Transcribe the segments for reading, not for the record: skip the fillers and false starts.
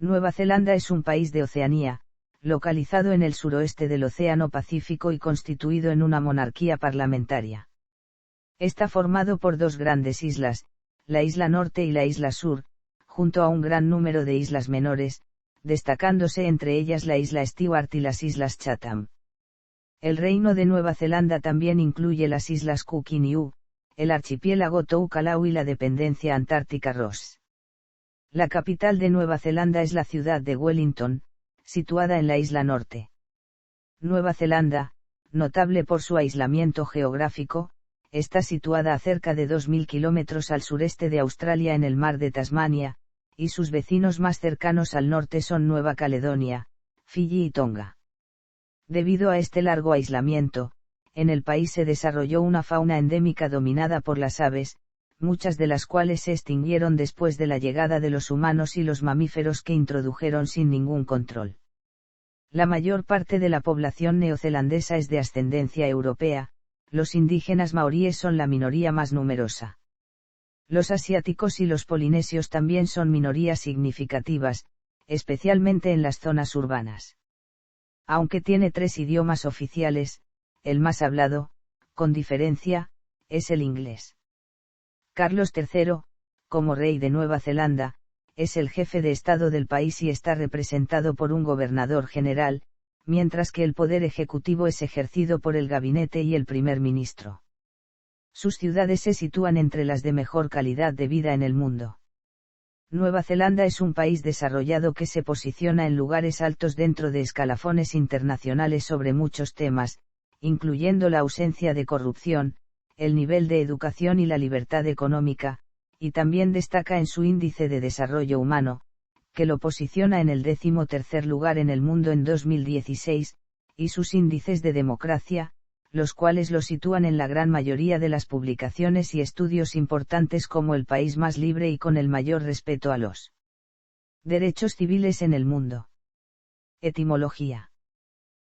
Nueva Zelanda es un país de Oceanía, localizado en el suroeste del Océano Pacífico y constituido en una monarquía parlamentaria. Está formado por dos grandes islas, la isla norte y la isla sur, junto a un gran número de islas menores, destacándose entre ellas la isla Stewart y las islas Chatham. El Reino de Nueva Zelanda también incluye las islas Cook y Niue, el archipiélago Tokelau y la dependencia antártica Ross. La capital de Nueva Zelanda es la ciudad de Wellington, situada en la isla norte. Nueva Zelanda, notable por su aislamiento geográfico, está situada a cerca de 2.000 kilómetros al sureste de Australia en el mar de Tasmania, y sus vecinos más cercanos al norte son Nueva Caledonia, Fiyi y Tonga. Debido a este largo aislamiento, en el país se desarrolló una fauna endémica dominada por las aves, muchas de las cuales se extinguieron después de la llegada de los humanos y los mamíferos que introdujeron sin ningún control. La mayor parte de la población neozelandesa es de ascendencia europea, los indígenas maoríes son la minoría más numerosa. Los asiáticos y los polinesios también son minorías significativas, especialmente en las zonas urbanas. Aunque tiene 3 idiomas oficiales, el más hablado, con diferencia, es el inglés. Carlos III, como rey de Nueva Zelanda, es el jefe de Estado del país y está representado por un gobernador general, mientras que el poder ejecutivo es ejercido por el gabinete y el primer ministro. Sus ciudades se sitúan entre las de mejor calidad de vida en el mundo. Nueva Zelanda es un país desarrollado que se posiciona en lugares altos dentro de escalafones internacionales sobre muchos temas, incluyendo la ausencia de corrupción, el nivel de educación y la libertad económica, y también destaca en su índice de desarrollo humano, que lo posiciona en el 13º lugar en el mundo en 2016, y sus índices de democracia, los cuales lo sitúan en la gran mayoría de las publicaciones y estudios importantes como el país más libre y con el mayor respeto a los derechos civiles en el mundo. Etimología.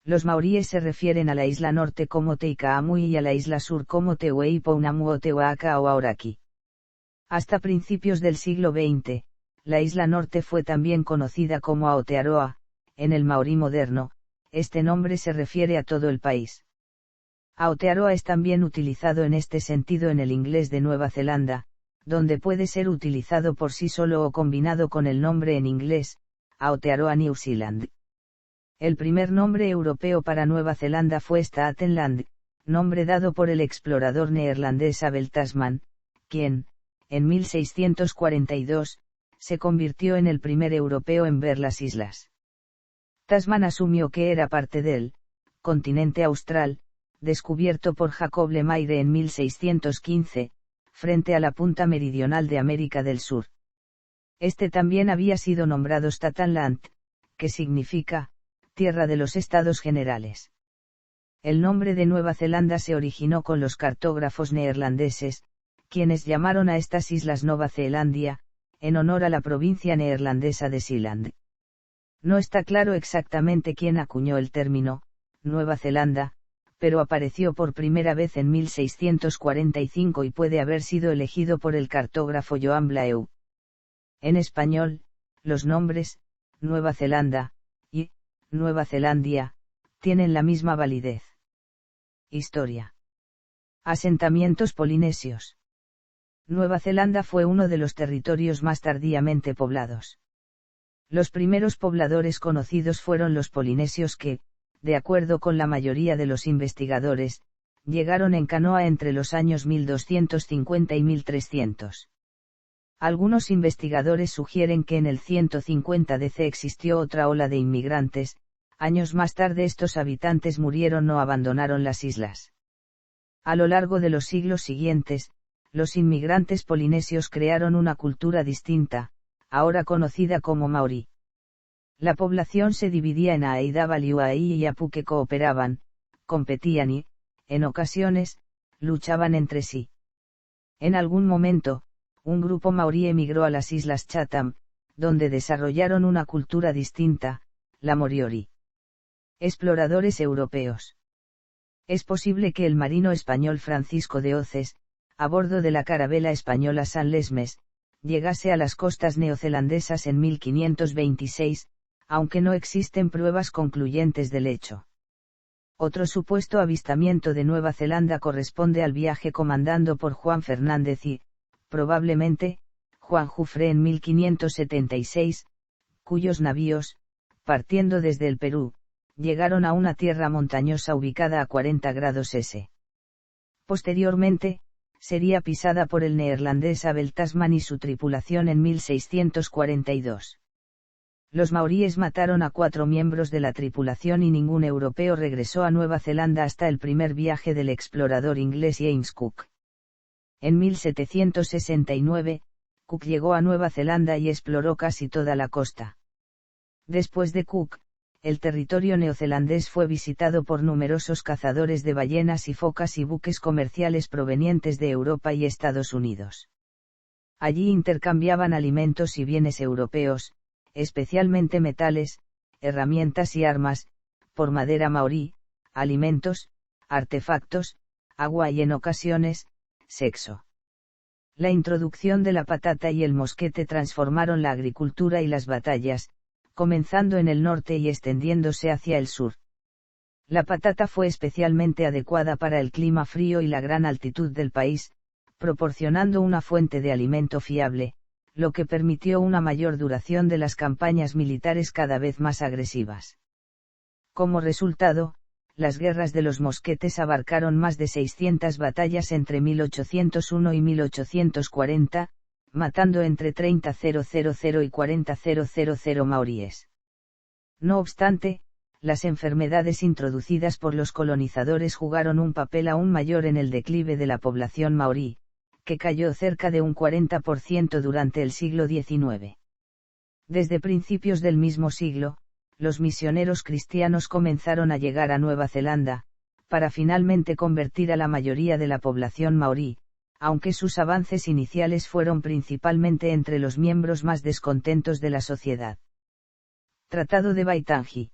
Los maoríes se refieren a la isla norte como Teikaamu y a la isla sur como Teweiponamu o Tehuaca o Aoraki. Hasta principios del siglo XX, la isla norte fue también conocida como Aotearoa. En el maorí moderno, este nombre se refiere a todo el país. Aotearoa es también utilizado en este sentido en el inglés de Nueva Zelanda, donde puede ser utilizado por sí solo o combinado con el nombre en inglés, Aotearoa New Zealand. El primer nombre europeo para Nueva Zelanda fue Statenland, nombre dado por el explorador neerlandés Abel Tasman, quien, en 1642, se convirtió en el primer europeo en ver las islas. Tasman asumió que era parte del continente austral, descubierto por Jacob Lemaire en 1615, frente a la punta meridional de América del Sur. Este también había sido nombrado Statenland, que significa, tierra de los estados generales. El nombre de Nueva Zelanda se originó con los cartógrafos neerlandeses, quienes llamaron a estas islas Nova Zeelandia, en honor a la provincia neerlandesa de Zeeland. No está claro exactamente quién acuñó el término, Nueva Zelanda, pero apareció por primera vez en 1645 y puede haber sido elegido por el cartógrafo Joan Blaeu. En español, los nombres, Nueva Zelanda, y Nueva Zelandia, tienen la misma validez. Historia. Asentamientos polinesios. Nueva Zelanda fue uno de los territorios más tardíamente poblados. Los primeros pobladores conocidos fueron los polinesios que, de acuerdo con la mayoría de los investigadores, llegaron en canoa entre los años 1250 y 1300. Algunos investigadores sugieren que en el 150 DC existió otra ola de inmigrantes. Años más tarde estos habitantes murieron o abandonaron las islas. A lo largo de los siglos siguientes, los inmigrantes polinesios crearon una cultura distinta, ahora conocida como maorí. La población se dividía en Aidawaliuai y Apu que cooperaban, competían y, en ocasiones, luchaban entre sí. En algún momento, un grupo maorí emigró a las islas Chatham, donde desarrollaron una cultura distinta, la moriori. Exploradores europeos. Es posible que el marino español Francisco de Oces, a bordo de la carabela española San Lesmes, llegase a las costas neozelandesas en 1526, aunque no existen pruebas concluyentes del hecho. Otro supuesto avistamiento de Nueva Zelanda corresponde al viaje comandado por Juan Fernández y, probablemente, Juan Jufré en 1576, cuyos navíos, partiendo desde el Perú, llegaron a una tierra montañosa ubicada a 40 grados S. Posteriormente, sería pisada por el neerlandés Abel Tasman y su tripulación en 1642. Los maoríes mataron a 4 miembros de la tripulación y ningún europeo regresó a Nueva Zelanda hasta el primer viaje del explorador inglés James Cook. En 1769, Cook llegó a Nueva Zelanda y exploró casi toda la costa. Después de Cook, el territorio neozelandés fue visitado por numerosos cazadores de ballenas y focas y buques comerciales provenientes de Europa y Estados Unidos. Allí intercambiaban alimentos y bienes europeos, especialmente metales, herramientas y armas, por madera maorí, alimentos, artefactos, agua y en ocasiones, sexo. La introducción de la patata y el mosquete transformaron la agricultura y las batallas, comenzando en el norte y extendiéndose hacia el sur. La patata fue especialmente adecuada para el clima frío y la gran altitud del país, proporcionando una fuente de alimento fiable, lo que permitió una mayor duración de las campañas militares cada vez más agresivas. Como resultado, las guerras de los mosquetes abarcaron más de 600 batallas entre 1801 y 1840, matando entre 30.000 y 40.000 maoríes. No obstante, las enfermedades introducidas por los colonizadores jugaron un papel aún mayor en el declive de la población maorí, que cayó cerca de un 40% durante el siglo XIX. Desde principios del mismo siglo, los misioneros cristianos comenzaron a llegar a Nueva Zelanda, para finalmente convertir a la mayoría de la población maorí, aunque sus avances iniciales fueron principalmente entre los miembros más descontentos de la sociedad. Tratado de Waitangi.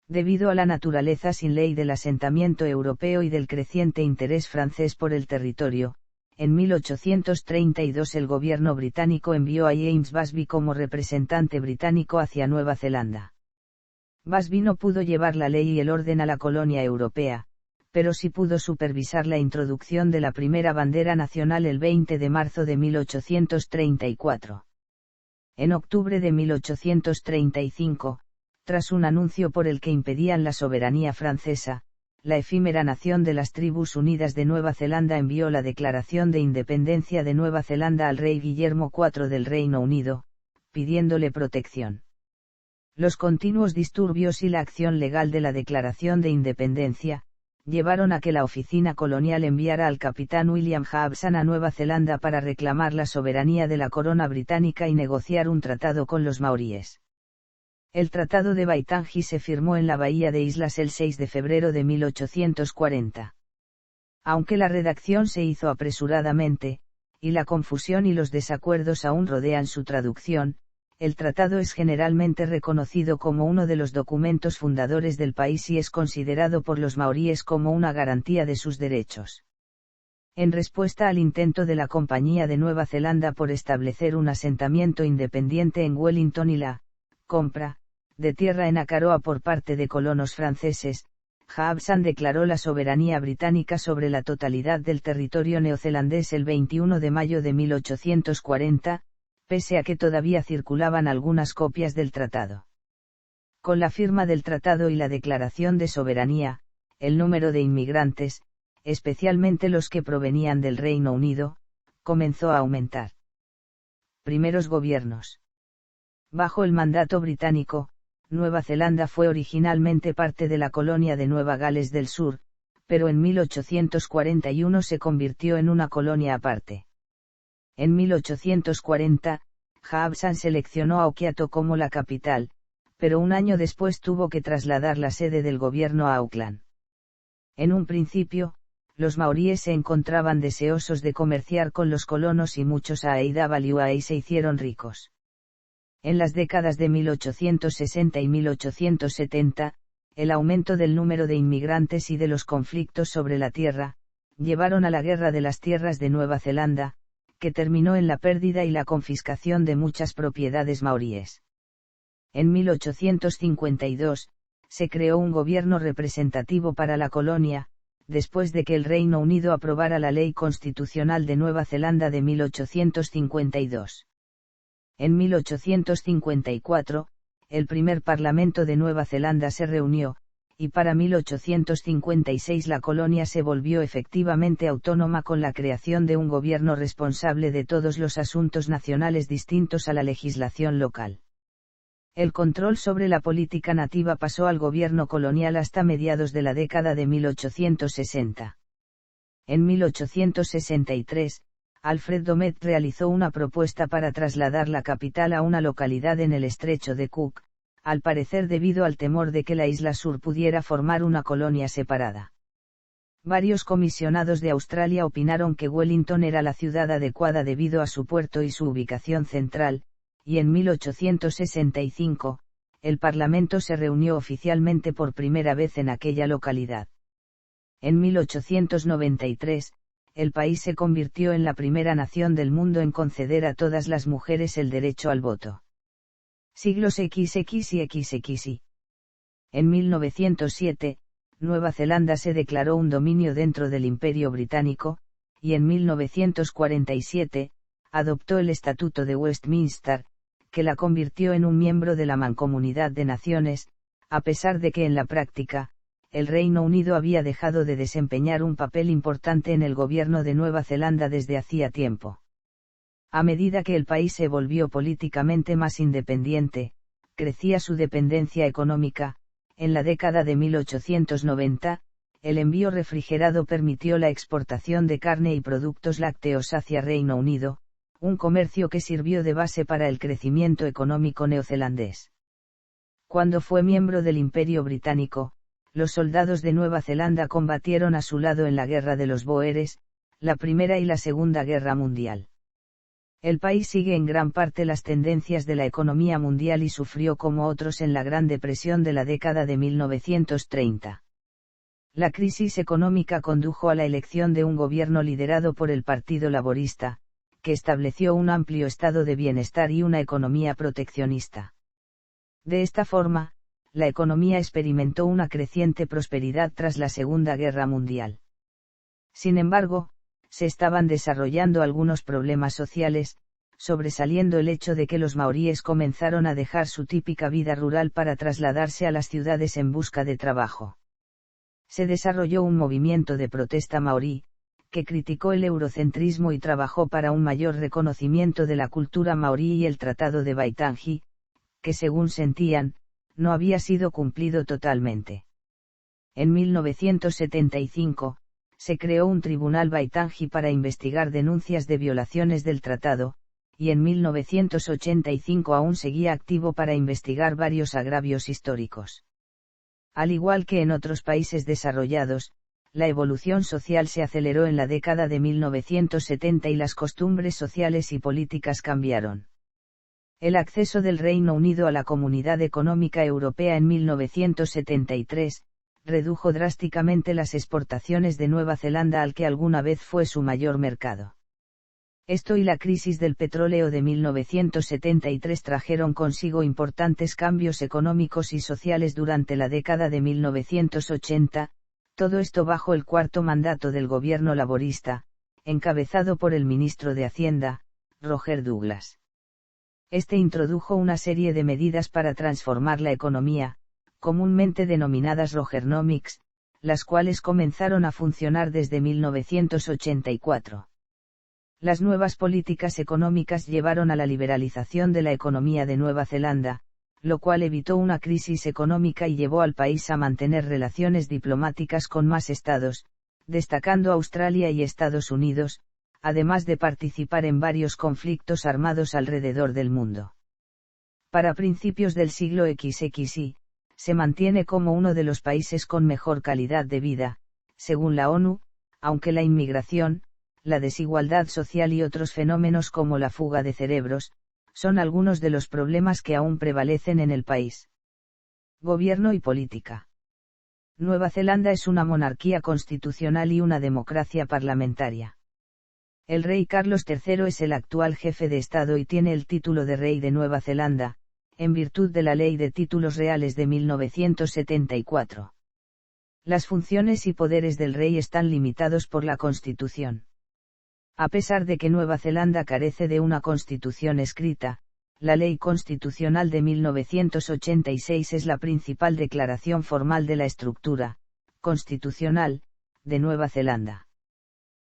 Debido a la naturaleza sin ley del asentamiento europeo y del creciente interés francés por el territorio, en 1832 el gobierno británico envió a James Busby como representante británico hacia Nueva Zelanda. Busby no pudo llevar la ley y el orden a la colonia europea, pero sí pudo supervisar la introducción de la primera bandera nacional el 20 de marzo de 1834. En octubre de 1835, tras un anuncio por el que impedían la soberanía francesa, la efímera nación de las Tribus Unidas de Nueva Zelanda envió la Declaración de Independencia de Nueva Zelanda al rey Guillermo IV del Reino Unido, pidiéndole protección. Los continuos disturbios y la acción legal de la Declaración de Independencia, llevaron a que la oficina colonial enviara al capitán William Hobson a Nueva Zelanda para reclamar la soberanía de la corona británica y negociar un tratado con los maoríes. El Tratado de Waitangi se firmó en la Bahía de Islas el 6 de febrero de 1840. Aunque la redacción se hizo apresuradamente, y la confusión y los desacuerdos aún rodean su traducción, el tratado es generalmente reconocido como uno de los documentos fundadores del país y es considerado por los maoríes como una garantía de sus derechos. En respuesta al intento de la Compañía de Nueva Zelanda por establecer un asentamiento independiente en Wellington y la compra de tierra en Akaroa por parte de colonos franceses, Hobson declaró la soberanía británica sobre la totalidad del territorio neozelandés el 21 de mayo de 1840, pese a que todavía circulaban algunas copias del tratado. Con la firma del tratado y la declaración de soberanía, el número de inmigrantes, especialmente los que provenían del Reino Unido, comenzó a aumentar. Primeros gobiernos. Bajo el mandato británico, Nueva Zelanda fue originalmente parte de la colonia de Nueva Gales del Sur, pero en 1841 se convirtió en una colonia aparte. En 1840, Hobson seleccionó a Okiato como la capital, pero un año después tuvo que trasladar la sede del gobierno a Auckland. En un principio, los maoríes se encontraban deseosos de comerciar con los colonos y muchos Aedawalia se hicieron ricos. En las décadas de 1860 y 1870, el aumento del número de inmigrantes y de los conflictos sobre la tierra, llevaron a la Guerra de las Tierras de Nueva Zelanda, que terminó en la pérdida y la confiscación de muchas propiedades maoríes. En 1852, se creó un gobierno representativo para la colonia, después de que el Reino Unido aprobara la Ley Constitucional de Nueva Zelanda de 1852. En 1854, el primer Parlamento de Nueva Zelanda se reunió, y para 1856 la colonia se volvió efectivamente autónoma con la creación de un gobierno responsable de todos los asuntos nacionales distintos a la legislación local. El control sobre la política nativa pasó al gobierno colonial hasta mediados de la década de 1860. En 1863, Alfred Domet realizó una propuesta para trasladar la capital a una localidad en el estrecho de Cook, al parecer debido al temor de que la isla sur pudiera formar una colonia separada. Varios comisionados de Australia opinaron que Wellington era la ciudad adecuada debido a su puerto y su ubicación central, y en 1865, el Parlamento se reunió oficialmente por primera vez en aquella localidad. En 1893, el país se convirtió en la primera nación del mundo en conceder a todas las mujeres el derecho al voto. Siglos XX y XXI. En 1907, Nueva Zelanda se declaró un dominio dentro del Imperio Británico, y en 1947, adoptó el Estatuto de Westminster, que la convirtió en un miembro de la Mancomunidad de Naciones, a pesar de que en la práctica, el Reino Unido había dejado de desempeñar un papel importante en el gobierno de Nueva Zelanda desde hacía tiempo. A medida que el país se volvió políticamente más independiente, crecía su dependencia económica. En la década de 1890, el envío refrigerado permitió la exportación de carne y productos lácteos hacia Reino Unido, un comercio que sirvió de base para el crecimiento económico neozelandés. Cuando fue miembro del Imperio Británico, los soldados de Nueva Zelanda combatieron a su lado en la Guerra de los Bóeres, la Primera y la Segunda Guerra Mundial. El país sigue en gran parte las tendencias de la economía mundial y sufrió como otros en la Gran Depresión de la década de 1930. La crisis económica condujo a la elección de un gobierno liderado por el Partido Laborista, que estableció un amplio estado de bienestar y una economía proteccionista. De esta forma, la economía experimentó una creciente prosperidad tras la Segunda Guerra Mundial. Sin embargo, se estaban desarrollando algunos problemas sociales, sobresaliendo el hecho de que los maoríes comenzaron a dejar su típica vida rural para trasladarse a las ciudades en busca de trabajo. Se desarrolló un movimiento de protesta maorí, que criticó el eurocentrismo y trabajó para un mayor reconocimiento de la cultura maorí y el Tratado de Waitangi, que según sentían, no había sido cumplido totalmente. En 1975, se creó un tribunal Waitangi para investigar denuncias de violaciones del tratado, y en 1985 aún seguía activo para investigar varios agravios históricos. Al igual que en otros países desarrollados, la evolución social se aceleró en la década de 1970 y las costumbres sociales y políticas cambiaron. El acceso del Reino Unido a la Comunidad Económica Europea en 1973, redujo drásticamente las exportaciones de Nueva Zelanda al que alguna vez fue su mayor mercado. Esto y la crisis del petróleo de 1973 trajeron consigo importantes cambios económicos y sociales durante la década de 1980, todo esto bajo el cuarto mandato del gobierno laborista, encabezado por el ministro de Hacienda, Roger Douglas. Este introdujo una serie de medidas para transformar la economía, comúnmente denominadas Rogernomics, las cuales comenzaron a funcionar desde 1984. Las nuevas políticas económicas llevaron a la liberalización de la economía de Nueva Zelanda, lo cual evitó una crisis económica y llevó al país a mantener relaciones diplomáticas con más estados, destacando Australia y Estados Unidos, además de participar en varios conflictos armados alrededor del mundo. Para principios del siglo XXI, se mantiene como uno de los países con mejor calidad de vida, según la ONU, aunque la inmigración, la desigualdad social y otros fenómenos como la fuga de cerebros, son algunos de los problemas que aún prevalecen en el país. Gobierno y política. Nueva Zelanda es una monarquía constitucional y una democracia parlamentaria. El rey Carlos III es el actual jefe de Estado y tiene el título de Rey de Nueva Zelanda, en virtud de la Ley de Títulos Reales de 1974. Las funciones y poderes del rey están limitados por la Constitución. A pesar de que Nueva Zelanda carece de una constitución escrita, la Ley Constitucional de 1986 es la principal declaración formal de la estructura constitucional de Nueva Zelanda.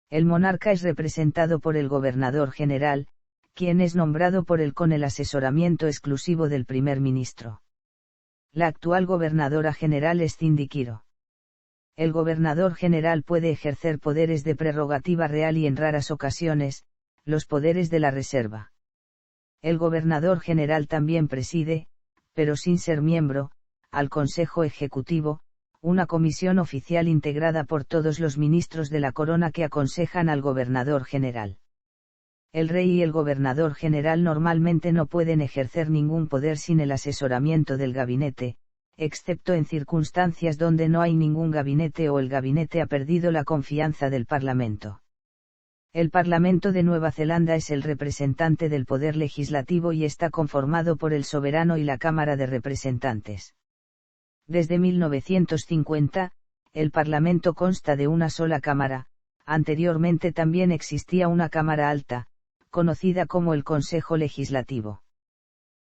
El monarca es representado por el gobernador general, quien es nombrado por él con el asesoramiento exclusivo del primer ministro. La actual gobernadora general es Cindy Kiro. El gobernador general puede ejercer poderes de prerrogativa real y en raras ocasiones, los poderes de la reserva. El gobernador general también preside, pero sin ser miembro, al Consejo Ejecutivo, una comisión oficial integrada por todos los ministros de la corona que aconsejan al gobernador general. El rey y el gobernador general normalmente no pueden ejercer ningún poder sin el asesoramiento del gabinete, excepto en circunstancias donde no hay ningún gabinete o el gabinete ha perdido la confianza del Parlamento. El Parlamento de Nueva Zelanda es el representante del poder legislativo y está conformado por el soberano y la Cámara de Representantes. Desde 1950, el Parlamento consta de una sola Cámara. Anteriormente también existía una Cámara Alta, conocida como el Consejo Legislativo.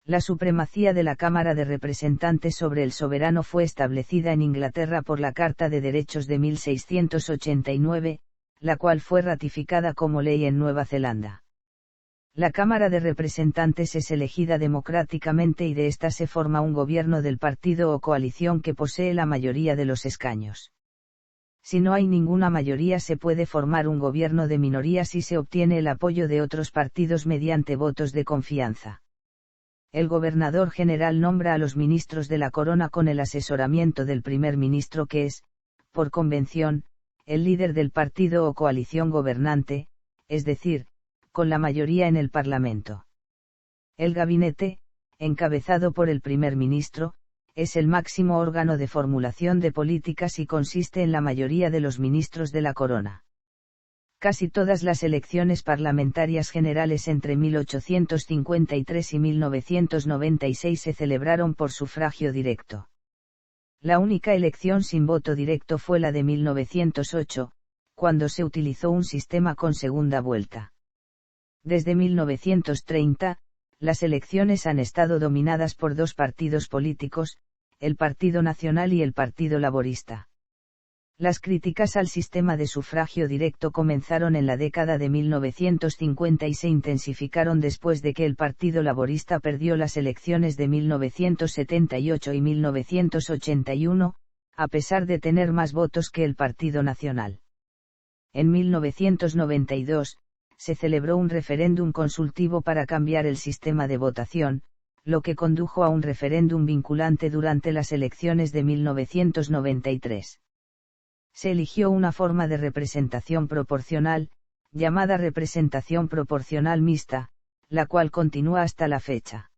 La supremacía de la Cámara de Representantes sobre el soberano fue establecida en Inglaterra por la Carta de Derechos de 1689, la cual fue ratificada como ley en Nueva Zelanda. La Cámara de Representantes es elegida democráticamente y de esta se forma un gobierno del partido o coalición que posee la mayoría de los escaños. Si no hay ninguna mayoría se puede formar un gobierno de minoría si se obtiene el apoyo de otros partidos mediante votos de confianza. El gobernador general nombra a los ministros de la corona con el asesoramiento del primer ministro que es, por convención, el líder del partido o coalición gobernante, es decir, con la mayoría en el Parlamento. El gabinete, encabezado por el primer ministro, es el máximo órgano de formulación de políticas y consiste en la mayoría de los ministros de la corona. Casi todas las elecciones parlamentarias generales entre 1853 y 1996 se celebraron por sufragio directo. La única elección sin voto directo fue la de 1908, cuando se utilizó un sistema con segunda vuelta. Desde 1930, las elecciones han estado dominadas por dos partidos políticos, el Partido Nacional y el Partido Laborista. Las críticas al sistema de sufragio directo comenzaron en la década de 1950 y se intensificaron después de que el Partido Laborista perdió las elecciones de 1978 y 1981, a pesar de tener más votos que el Partido Nacional. En 1992, se celebró un referéndum consultivo para cambiar el sistema de votación, lo que condujo a un referéndum vinculante durante las elecciones de 1993. Se eligió una forma de representación proporcional, llamada representación proporcional mixta, la cual continúa hasta la fecha.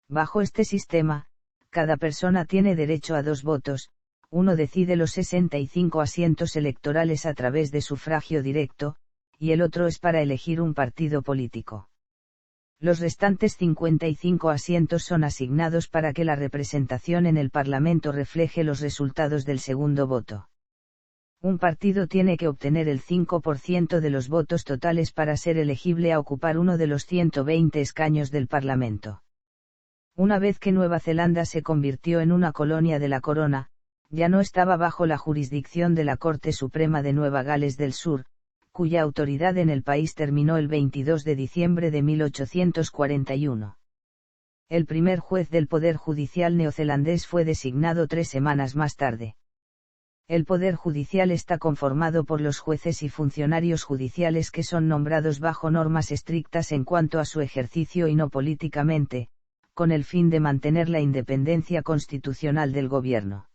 Bajo este sistema, cada persona tiene derecho a 2 votos, uno decide los 65 asientos electorales a través de sufragio directo, y el otro es para elegir un partido político. Los restantes 55 asientos son asignados para que la representación en el Parlamento refleje los resultados del segundo voto. Un partido tiene que obtener el 5% de los votos totales para ser elegible a ocupar uno de los 120 escaños del Parlamento. Una vez que Nueva Zelanda se convirtió en una colonia de la corona, ya no estaba bajo la jurisdicción de la Corte Suprema de Nueva Gales del Sur, cuya autoridad en el país terminó el 22 de diciembre de 1841. El primer juez del Poder Judicial neozelandés fue designado 3 semanas más tarde. El Poder Judicial está conformado por los jueces y funcionarios judiciales que son nombrados bajo normas estrictas en cuanto a su ejercicio y no políticamente, con el fin de mantener la independencia constitucional del gobierno.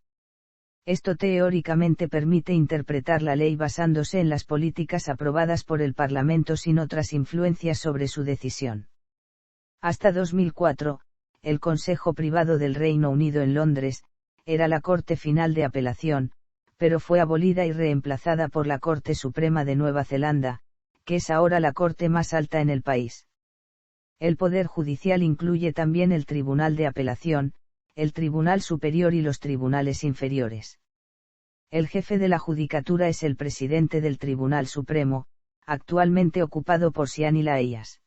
Esto teóricamente permite interpretar la ley basándose en las políticas aprobadas por el Parlamento sin otras influencias sobre su decisión. Hasta 2004, el Consejo Privado del Reino Unido en Londres, era la Corte Final de Apelación, pero fue abolida y reemplazada por la Corte Suprema de Nueva Zelanda, que es ahora la corte más alta en el país. El Poder Judicial incluye también el Tribunal de Apelación, el Tribunal Superior y los tribunales inferiores. El jefe de la Judicatura es el presidente del Tribunal Supremo, actualmente ocupado por Siánila Eyas.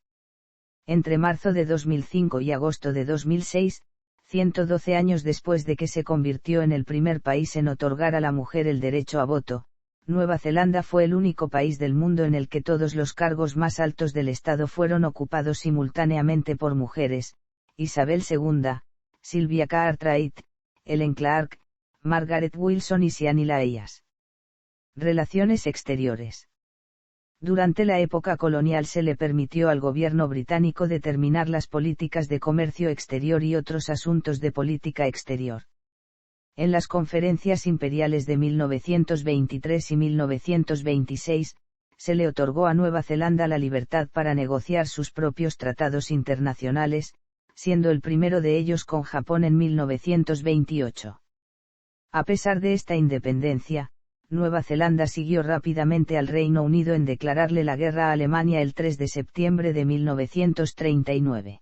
Entre marzo de 2005 y agosto de 2006, 112 años después de que se convirtió en el primer país en otorgar a la mujer el derecho a voto, Nueva Zelanda fue el único país del mundo en el que todos los cargos más altos del Estado fueron ocupados simultáneamente por mujeres: Isabel II, Sylvia Cartwright, Ellen Clark, Margaret Wilson y Siánila Eyas. Relaciones exteriores. Durante la época colonial se le permitió al gobierno británico determinar las políticas de comercio exterior y otros asuntos de política exterior. En las conferencias imperiales de 1923 y 1926, se le otorgó a Nueva Zelanda la libertad para negociar sus propios tratados internacionales, siendo el primero de ellos con Japón en 1928. A pesar de esta independencia, Nueva Zelanda siguió rápidamente al Reino Unido en declararle la guerra a Alemania el 3 de septiembre de 1939.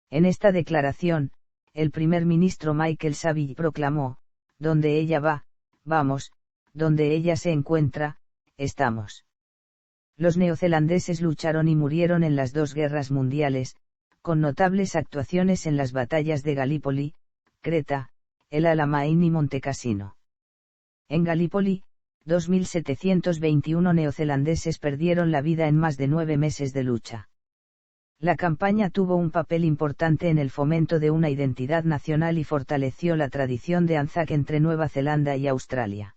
En esta declaración, el primer ministro Michael Saville proclamó: "Donde ella va, vamos; donde ella se encuentra, estamos". Los neozelandeses lucharon y murieron en las dos guerras mundiales, con notables actuaciones en las batallas de Gallipoli, Creta, el Alamein y Monte Cassino. En Gallipoli, 2.721 neozelandeses perdieron la vida en más de 9 meses de lucha. La campaña tuvo un papel importante en el fomento de una identidad nacional y fortaleció la tradición de Anzac entre Nueva Zelanda y Australia.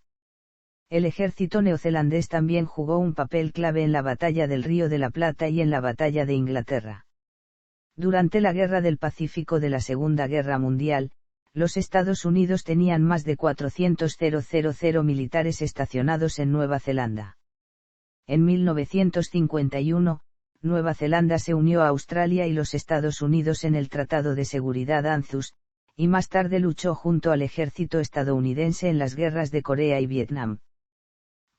El ejército neozelandés también jugó un papel clave en la Batalla del Río de la Plata y en la Batalla de Inglaterra. Durante la Guerra del Pacífico de la Segunda Guerra Mundial, los Estados Unidos tenían más de 400.000 militares estacionados en Nueva Zelanda. En 1951, Nueva Zelanda se unió a Australia y los Estados Unidos en el Tratado de Seguridad ANZUS, y más tarde luchó junto al ejército estadounidense en las guerras de Corea y Vietnam.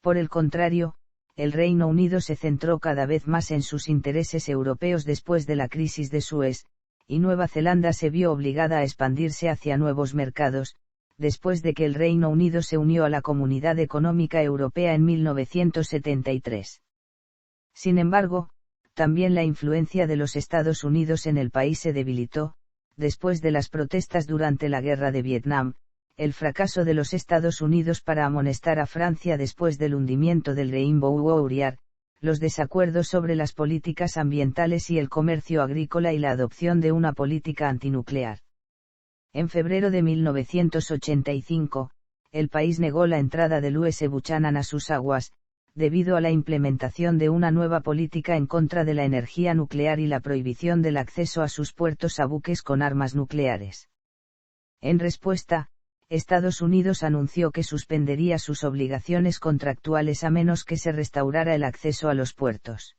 Por el contrario, el Reino Unido se centró cada vez más en sus intereses europeos después de la crisis de Suez, y Nueva Zelanda se vio obligada a expandirse hacia nuevos mercados, después de que el Reino Unido se unió a la Comunidad Económica Europea en 1973. Sin embargo, también la influencia de los Estados Unidos en el país se debilitó, después de las protestas durante la Guerra de Vietnam, el fracaso de los Estados Unidos para amonestar a Francia después del hundimiento del Rainbow Warrior, los desacuerdos sobre las políticas ambientales y el comercio agrícola y la adopción de una política antinuclear. En febrero de 1985, el país negó la entrada del US Buchanan a sus aguas, debido a la implementación de una nueva política en contra de la energía nuclear y la prohibición del acceso a sus puertos a buques con armas nucleares. En respuesta, Estados Unidos anunció que suspendería sus obligaciones contractuales a menos que se restaurara el acceso a los puertos.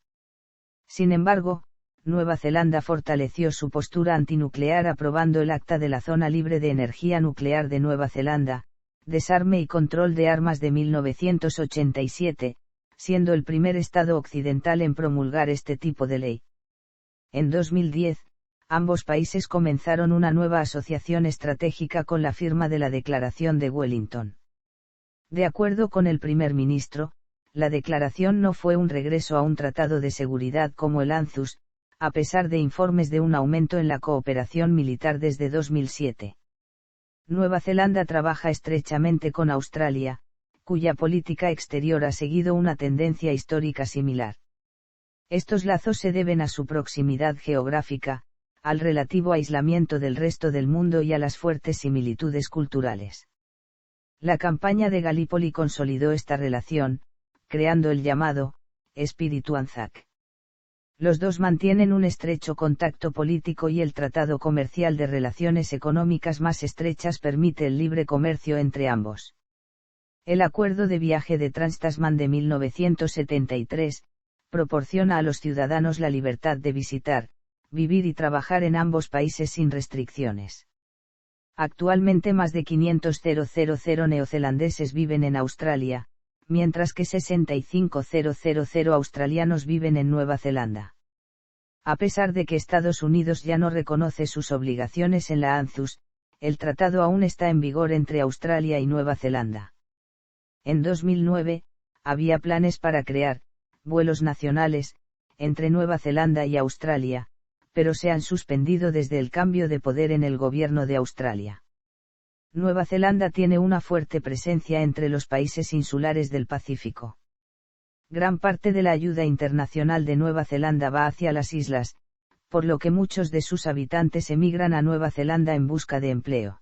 Sin embargo, Nueva Zelanda fortaleció su postura antinuclear aprobando el Acta de la Zona Libre de Energía Nuclear de Nueva Zelanda, Desarme y Control de Armas de 1987, siendo el primer Estado occidental en promulgar este tipo de ley. En 2010, ambos países comenzaron una nueva asociación estratégica con la firma de la Declaración de Wellington. De acuerdo con el primer ministro, la declaración no fue un regreso a un tratado de seguridad como el ANZUS, a pesar de informes de un aumento en la cooperación militar desde 2007. Nueva Zelanda trabaja estrechamente con Australia, cuya política exterior ha seguido una tendencia histórica similar. Estos lazos se deben a su proximidad geográfica, al relativo aislamiento del resto del mundo y a las fuertes similitudes culturales. La campaña de Gallipoli consolidó esta relación, creando el llamado espíritu Anzac. Los dos mantienen un estrecho contacto político y el Tratado Comercial de Relaciones Económicas más estrechas permite el libre comercio entre ambos. El Acuerdo de Viaje de Trans-Tasman de 1973, proporciona a los ciudadanos la libertad de visitar, vivir y trabajar en ambos países sin restricciones. Actualmente más de 500.000 neozelandeses viven en Australia, mientras que 65.000 australianos viven en Nueva Zelanda. A pesar de que Estados Unidos ya no reconoce sus obligaciones en la ANZUS, el tratado aún está en vigor entre Australia y Nueva Zelanda. En 2009, había planes para crear vuelos nacionales entre Nueva Zelanda y Australia, pero se han suspendido desde el cambio de poder en el gobierno de Australia. Nueva Zelanda tiene una fuerte presencia entre los países insulares del Pacífico. Gran parte de la ayuda internacional de Nueva Zelanda va hacia las islas, por lo que muchos de sus habitantes emigran a Nueva Zelanda en busca de empleo.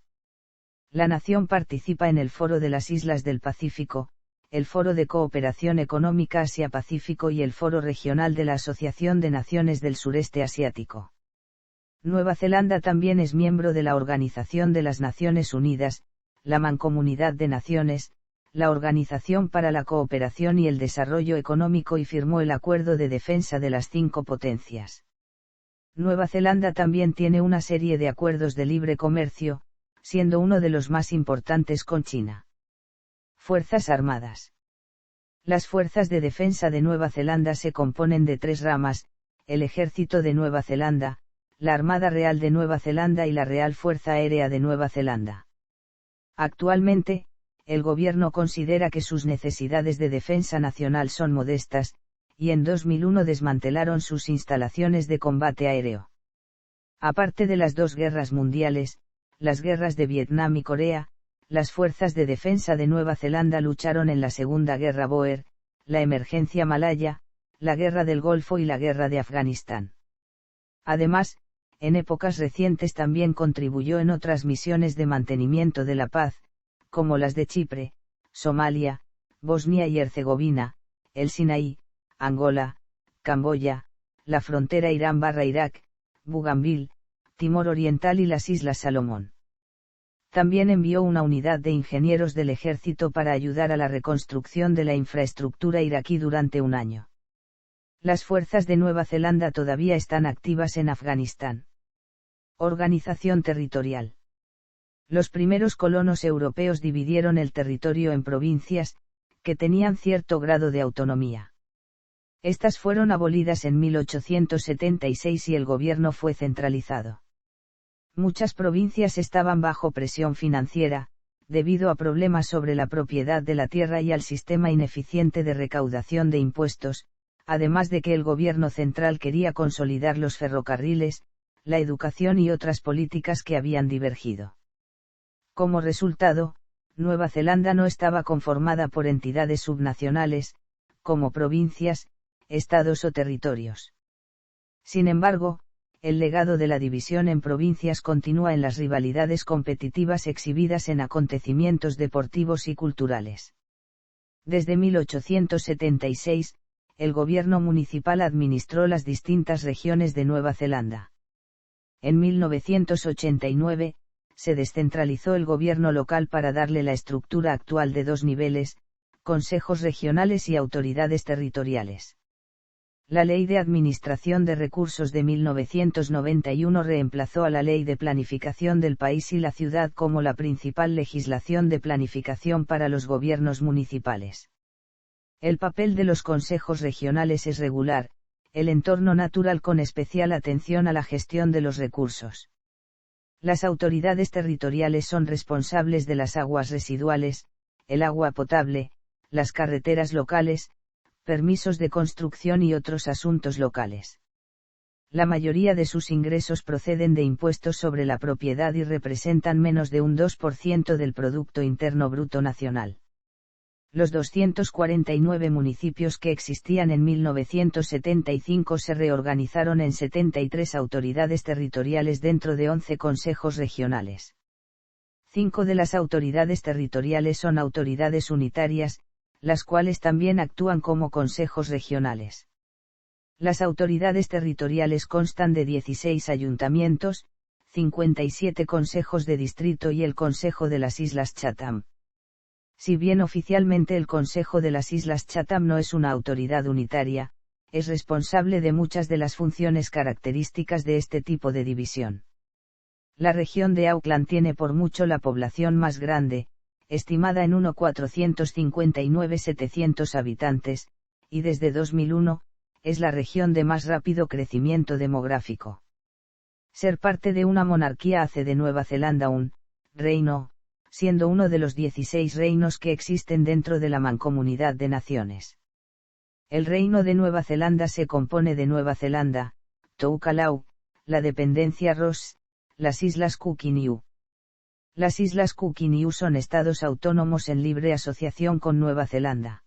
La nación participa en el Foro de las Islas del Pacífico, el Foro de Cooperación Económica Asia-Pacífico y el Foro Regional de la Asociación de Naciones del Sureste Asiático. Nueva Zelanda también es miembro de la Organización de las Naciones Unidas, la Mancomunidad de Naciones, la Organización para la Cooperación y el Desarrollo Económico y firmó el Acuerdo de Defensa de las 5 Potencias. Nueva Zelanda también tiene una serie de acuerdos de libre comercio, siendo uno de los más importantes con China. Fuerzas Armadas. Las Fuerzas de Defensa de Nueva Zelanda se componen de 3 ramas, el Ejército de Nueva Zelanda, la Armada Real de Nueva Zelanda y la Real Fuerza Aérea de Nueva Zelanda. Actualmente, el gobierno considera que sus necesidades de defensa nacional son modestas, y en 2001 desmantelaron sus instalaciones de combate aéreo. Aparte de las 2 guerras mundiales, las guerras de Vietnam y Corea, las fuerzas de defensa de Nueva Zelanda lucharon en la Segunda Guerra Boer, la emergencia malaya, la Guerra del Golfo y la Guerra de Afganistán. Además, en épocas recientes también contribuyó en otras misiones de mantenimiento de la paz, como las de Chipre, Somalia, Bosnia y Herzegovina, el Sinaí, Angola, Camboya, la frontera Irán/Irak, Bougainville, Timor Oriental y las Islas Salomón. También envió una unidad de ingenieros del ejército para ayudar a la reconstrucción de la infraestructura iraquí durante un año. Las fuerzas de Nueva Zelanda todavía están activas en Afganistán. Organización territorial. Los primeros colonos europeos dividieron el territorio en provincias, que tenían cierto grado de autonomía. Estas fueron abolidas en 1876 y el gobierno fue centralizado. Muchas provincias estaban bajo presión financiera, debido a problemas sobre la propiedad de la tierra y al sistema ineficiente de recaudación de impuestos, además de que el gobierno central quería consolidar los ferrocarriles, la educación y otras políticas que habían divergido. Como resultado, Nueva Zelanda no estaba conformada por entidades subnacionales, como provincias, estados o territorios. Sin embargo, el legado de la división en provincias continúa en las rivalidades competitivas exhibidas en acontecimientos deportivos y culturales. Desde 1876, el gobierno municipal administró las distintas regiones de Nueva Zelanda. En 1989, se descentralizó el gobierno local para darle la estructura actual de 2 niveles, consejos regionales y autoridades territoriales. La Ley de Administración de Recursos de 1991 reemplazó a la Ley de Planificación del País y la Ciudad como la principal legislación de planificación para los gobiernos municipales. El papel de los consejos regionales es regular, el entorno natural con especial atención a la gestión de los recursos. Las autoridades territoriales son responsables de las aguas residuales, el agua potable, las carreteras locales, permisos de construcción y otros asuntos locales. La mayoría de sus ingresos proceden de impuestos sobre la propiedad y representan menos de un 2% del Producto Interno Bruto Nacional. Los 249 municipios que existían en 1975 se reorganizaron en 73 autoridades territoriales dentro de 11 consejos regionales. 5 de las autoridades territoriales son autoridades unitarias, las cuales también actúan como consejos regionales. Las autoridades territoriales constan de 16 ayuntamientos, 57 consejos de distrito y el Consejo de las Islas Chatham. Si bien oficialmente el Consejo de las Islas Chatham no es una autoridad unitaria, es responsable de muchas de las funciones características de este tipo de división. La región de Auckland tiene por mucho la población más grande, estimada en 1.459.700 habitantes, y desde 2001, es la región de más rápido crecimiento demográfico. Ser parte de una monarquía hace de Nueva Zelanda un reino, siendo uno de los 16 reinos que existen dentro de la Mancomunidad de Naciones. El Reino de Nueva Zelanda se compone de Nueva Zelanda, Tokelau, la dependencia Ross, las Islas Cook y Niue. Las Islas Cook y Niue son estados autónomos en libre asociación con Nueva Zelanda.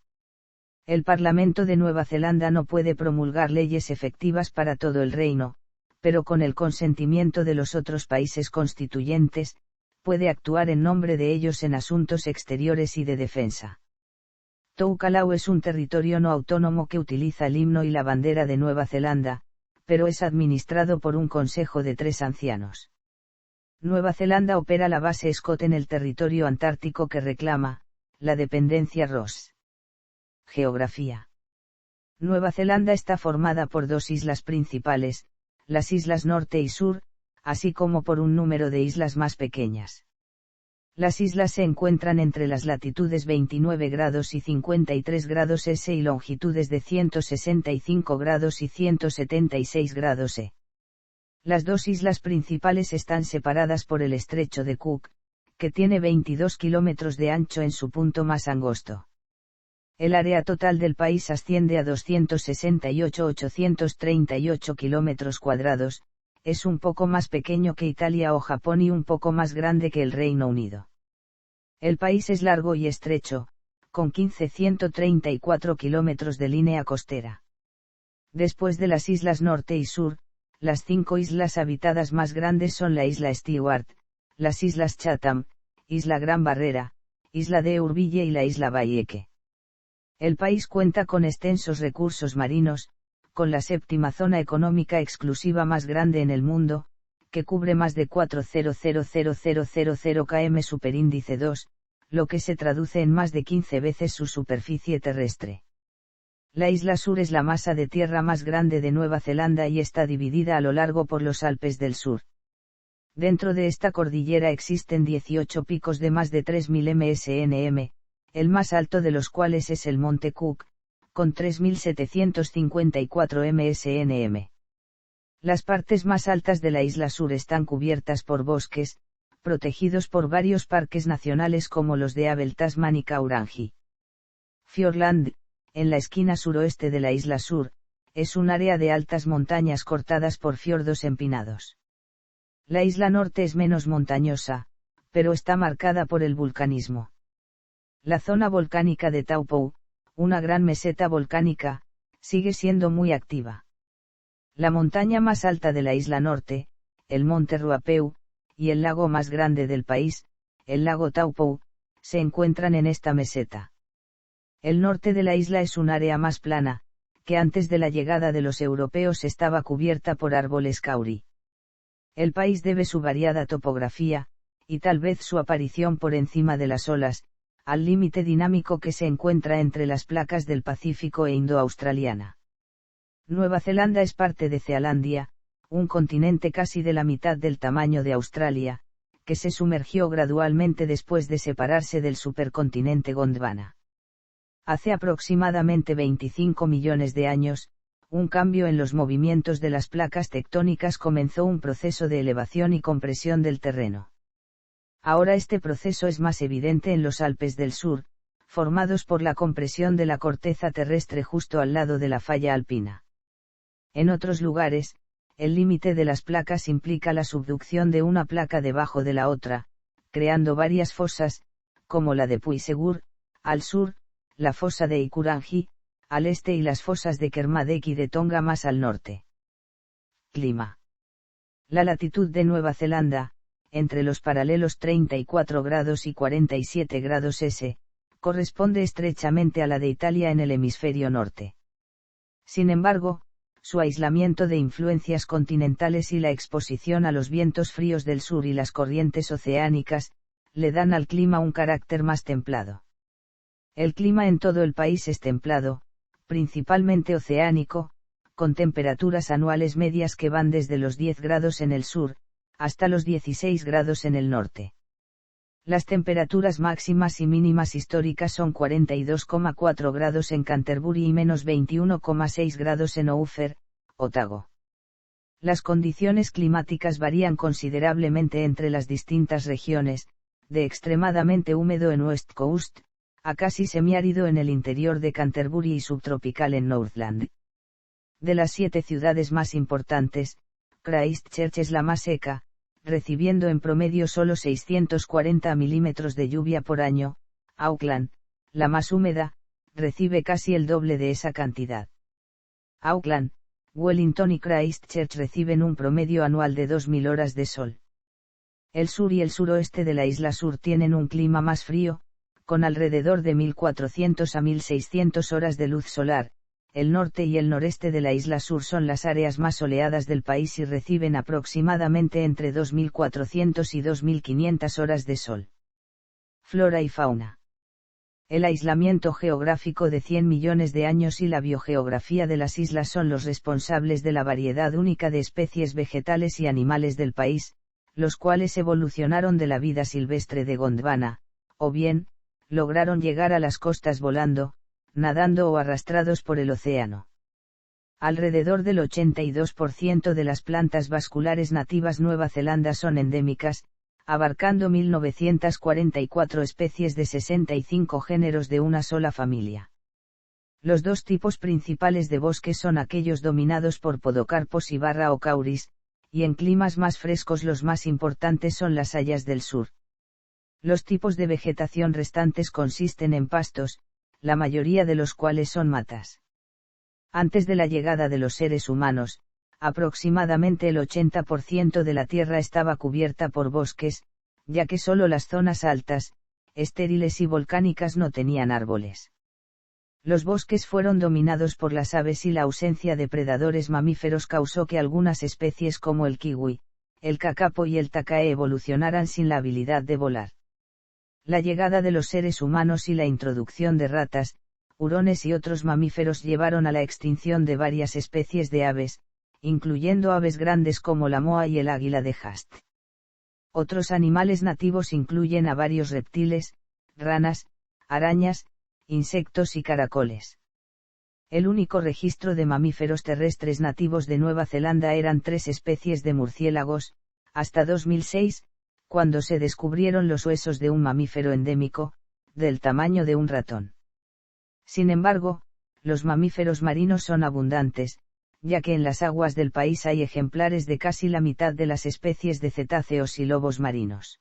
El Parlamento de Nueva Zelanda no puede promulgar leyes efectivas para todo el reino, pero con el consentimiento de los otros países constituyentes, puede actuar en nombre de ellos en asuntos exteriores y de defensa. Tokelau es un territorio no autónomo que utiliza el himno y la bandera de Nueva Zelanda, pero es administrado por un consejo de 3 ancianos. Nueva Zelanda opera la base Scott en el territorio antártico que reclama la dependencia Ross. Geografía. Nueva Zelanda está formada por 2 islas principales, las islas Norte y Sur, así como por un número de islas más pequeñas. Las islas se encuentran entre las latitudes 29 grados y 53 grados S y longitudes de 165 grados y 176 grados E. Las 2 islas principales están separadas por el estrecho de Cook, que tiene 22 kilómetros de ancho en su punto más angosto. El área total del país asciende a 268.838 kilómetros cuadrados, es un poco más pequeño que Italia o Japón y un poco más grande que el Reino Unido. El país es largo y estrecho, con 15.134 kilómetros de línea costera. Después de las islas Norte y Sur, las 5 islas habitadas más grandes son la isla Stewart, las islas Chatham, isla Gran Barrera, isla de Urville y la isla Valleke. El país cuenta con extensos recursos marinos, con la 7ª zona económica exclusiva más grande en el mundo, que cubre más de 400.000 km superíndice 2, lo que se traduce en más de 15 veces su superficie terrestre. La isla Sur es la masa de tierra más grande de Nueva Zelanda y está dividida a lo largo por los Alpes del Sur. Dentro de esta cordillera existen 18 picos de más de 3.000 msnm, el más alto de los cuales es el Monte Cook, con 3.754 msnm. Las partes más altas de la isla Sur están cubiertas por bosques, protegidos por varios parques nacionales como los de Abel Tasman y Kaurangi. Fiordland, en la esquina suroeste de la isla Sur, es un área de altas montañas cortadas por fiordos empinados. La isla Norte es menos montañosa, pero está marcada por el vulcanismo. La zona volcánica de Taupo, una gran meseta volcánica, sigue siendo muy activa. La montaña más alta de la isla Norte, el monte Ruapeu, y el lago más grande del país, el lago Taupo, se encuentran en esta meseta. El norte de la isla es un área más plana, que antes de la llegada de los europeos estaba cubierta por árboles kauri. El país debe su variada topografía, y tal vez su aparición por encima de las olas, al límite dinámico que se encuentra entre las placas del Pacífico e Indo-Australiana. Nueva Zelanda es parte de Cealandia, un continente casi de la mitad del tamaño de Australia, que se sumergió gradualmente después de separarse del supercontinente Gondwana. Hace aproximadamente 25 millones de años, un cambio en los movimientos de las placas tectónicas comenzó un proceso de elevación y compresión del terreno. Ahora este proceso es más evidente en los Alpes del Sur, formados por la compresión de la corteza terrestre justo al lado de la falla alpina. En otros lugares, el límite de las placas implica la subducción de una placa debajo de la otra, creando varias fosas, como la de Puisegur, al sur, la fosa de Ikurangi, al este y las fosas de Kermadec y de Tonga más al norte. Clima. La latitud de Nueva Zelanda, entre los paralelos 34 grados y 47 grados S, corresponde estrechamente a la de Italia en el hemisferio norte. Sin embargo, su aislamiento de influencias continentales y la exposición a los vientos fríos del sur y las corrientes oceánicas, le dan al clima un carácter más templado. El clima en todo el país es templado, principalmente oceánico, con temperaturas anuales medias que van desde los 10 grados en el sur, hasta los 16 grados en el norte. Las temperaturas máximas y mínimas históricas son 42,4 grados en Canterbury y menos 21,6 grados en Ophir, Otago. Las condiciones climáticas varían considerablemente entre las distintas regiones, de extremadamente húmedo en West Coast, a casi semiárido en el interior de Canterbury y subtropical en Northland. De las 7 ciudades más importantes, Christchurch es la más seca, recibiendo en promedio solo 640 milímetros de lluvia por año. Auckland, la más húmeda, recibe casi el doble de esa cantidad. Auckland, Wellington y Christchurch reciben un promedio anual de 2000 horas de sol. El sur y el suroeste de la isla sur tienen un clima más frío, con alrededor de 1400 a 1600 horas de luz solar. El norte y el noreste de la isla sur son las áreas más soleadas del país y reciben aproximadamente entre 2400 y 2500 horas de sol. Flora y fauna. El aislamiento geográfico de 100 millones de años y la biogeografía de las islas son los responsables de la variedad única de especies vegetales y animales del país, los cuales evolucionaron de la vida silvestre de Gondwana, o bien, lograron llegar a las costas volando, nadando o arrastrados por el océano. Alrededor del 82% de las plantas vasculares nativas Nueva Zelanda son endémicas, abarcando 1944 especies de 65 géneros de una sola familia. Los dos tipos principales de bosque son aquellos dominados por podocarpos y barra o cauris, y en climas más frescos los más importantes son las hayas del sur. Los tipos de vegetación restantes consisten en pastos, la mayoría de los cuales son matas. Antes de la llegada de los seres humanos, aproximadamente el 80% de la tierra estaba cubierta por bosques, ya que solo las zonas altas, estériles y volcánicas no tenían árboles. Los bosques fueron dominados por las aves y la ausencia de predadores mamíferos causó que algunas especies como el kiwi, el kakapo y el tacae evolucionaran sin la habilidad de volar. La llegada de los seres humanos y la introducción de ratas, hurones y otros mamíferos llevaron a la extinción de varias especies de aves, incluyendo aves grandes como la moa y el águila de Haast. Otros animales nativos incluyen a varios reptiles, ranas, arañas, insectos y caracoles. El único registro de mamíferos terrestres nativos de Nueva Zelanda eran 3 especies de murciélagos, hasta 2006, cuando se descubrieron los huesos de un mamífero endémico, del tamaño de un ratón. Sin embargo, los mamíferos marinos son abundantes, ya que en las aguas del país hay ejemplares de casi la mitad de las especies de cetáceos y lobos marinos.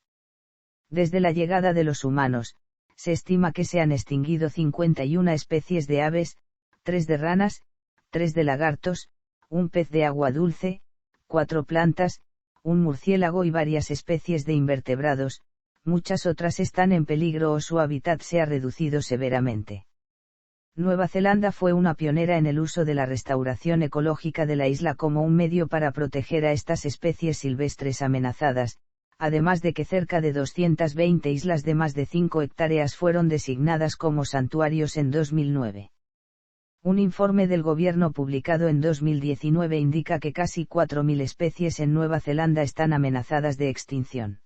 Desde la llegada de los humanos, se estima que se han extinguido 51 especies de aves, 3 de ranas, 3 de lagartos, un pez de agua dulce, 4 plantas, un murciélago y varias especies de invertebrados. Muchas otras están en peligro o su hábitat se ha reducido severamente. Nueva Zelanda fue una pionera en el uso de la restauración ecológica de la isla como un medio para proteger a estas especies silvestres amenazadas, además de que cerca de 220 islas de más de 5 hectáreas fueron designadas como santuarios en 2009. Un informe del gobierno publicado en 2019 indica que casi 4.000 especies en Nueva Zelanda están amenazadas de extinción.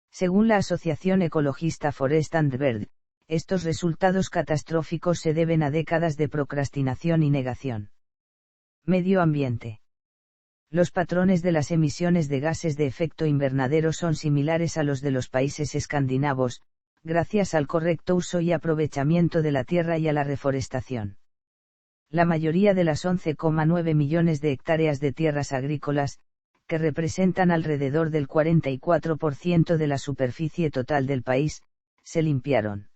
Según la asociación ecologista Forest and Bird, estos resultados catastróficos se deben a décadas de procrastinación y negación. Medio ambiente. Los patrones de las emisiones de gases de efecto invernadero son similares a los de los países escandinavos, gracias al correcto uso y aprovechamiento de la tierra y a la reforestación. La mayoría de las 11,9 millones de hectáreas de tierras agrícolas, que representan alrededor del 44% de la superficie total del país, se limpiaron.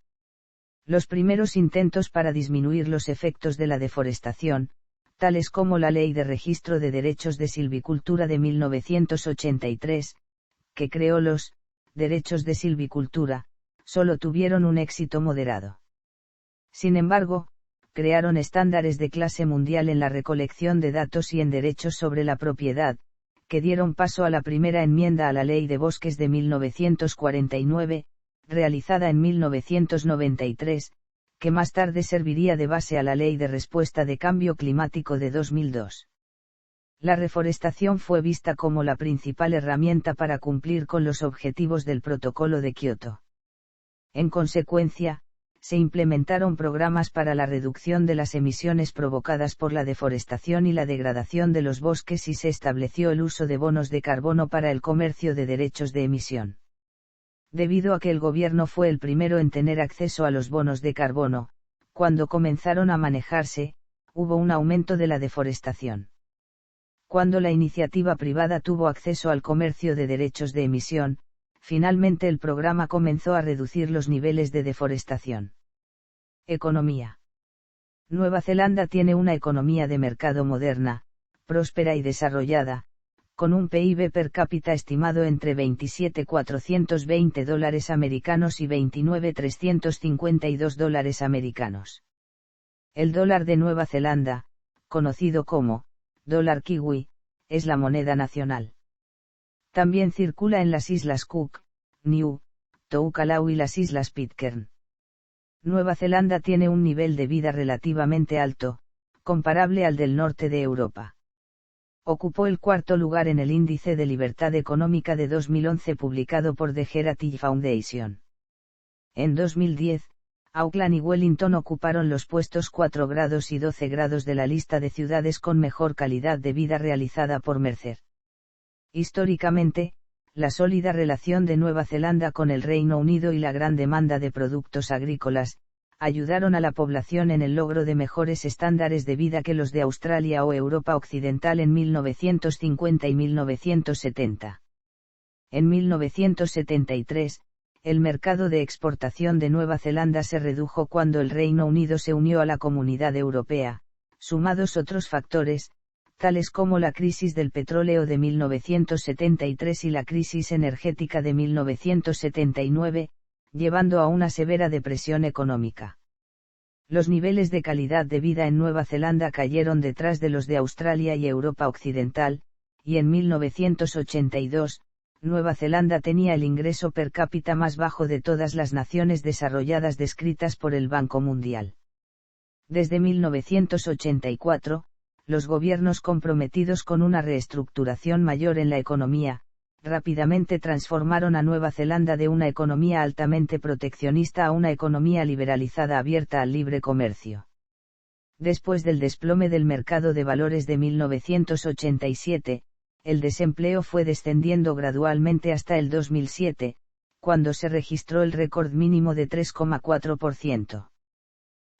Los primeros intentos para disminuir los efectos de la deforestación, tales como la Ley de Registro de Derechos de Silvicultura de 1983, que creó los derechos de silvicultura, solo tuvieron un éxito moderado. Sin embargo, crearon estándares de clase mundial en la recolección de datos y en derechos sobre la propiedad, que dieron paso a la primera enmienda a la Ley de Bosques de 1949, realizada en 1993, que más tarde serviría de base a la Ley de Respuesta de Cambio Climático de 2002. La reforestación fue vista como la principal herramienta para cumplir con los objetivos del Protocolo de Kioto. En consecuencia, se implementaron programas para la reducción de las emisiones provocadas por la deforestación y la degradación de los bosques y se estableció el uso de bonos de carbono para el comercio de derechos de emisión. Debido a que el gobierno fue el primero en tener acceso a los bonos de carbono, cuando comenzaron a manejarse, hubo un aumento de la deforestación. Cuando la iniciativa privada tuvo acceso al comercio de derechos de emisión, finalmente el programa comenzó a reducir los niveles de deforestación. Economía. Nueva Zelanda tiene una economía de mercado moderna, próspera y desarrollada, con un PIB per cápita estimado entre $27.420 americanos y $29.352 americanos. El dólar de Nueva Zelanda, conocido como dólar kiwi, es la moneda nacional. También circula en las Islas Cook, Niue, Tokelau y las Islas Pitcairn. Nueva Zelanda tiene un nivel de vida relativamente alto, comparable al del norte de Europa. Ocupó el cuarto lugar en el Índice de Libertad Económica de 2011 publicado por The Heritage Foundation. En 2010, Auckland y Wellington ocuparon los puestos 4 grados y 12 grados de la lista de ciudades con mejor calidad de vida realizada por Mercer. Históricamente, la sólida relación de Nueva Zelanda con el Reino Unido y la gran demanda de productos agrícolas, ayudaron a la población en el logro de mejores estándares de vida que los de Australia o Europa Occidental en 1950 y 1970. En 1973, el mercado de exportación de Nueva Zelanda se redujo cuando el Reino Unido se unió a la Comunidad Europea, sumados otros factores, tales como la crisis del petróleo de 1973 y la crisis energética de 1979, llevando a una severa depresión económica. Los niveles de calidad de vida en Nueva Zelanda cayeron detrás de los de Australia y Europa Occidental, y en 1982, Nueva Zelanda tenía el ingreso per cápita más bajo de todas las naciones desarrolladas descritas por el Banco Mundial. Desde 1984, los gobiernos comprometidos con una reestructuración mayor en la economía, rápidamente transformaron a Nueva Zelanda de una economía altamente proteccionista a una economía liberalizada abierta al libre comercio. Después del desplome del mercado de valores de 1987, el desempleo fue descendiendo gradualmente hasta el 2007, cuando se registró el récord mínimo de 3,4%.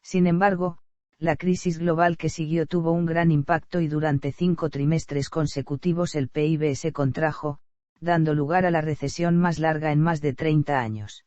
Sin embargo, la crisis global que siguió tuvo un gran impacto y durante 5 trimestres consecutivos el PIB se contrajo, dando lugar a la recesión más larga en más de 30 años.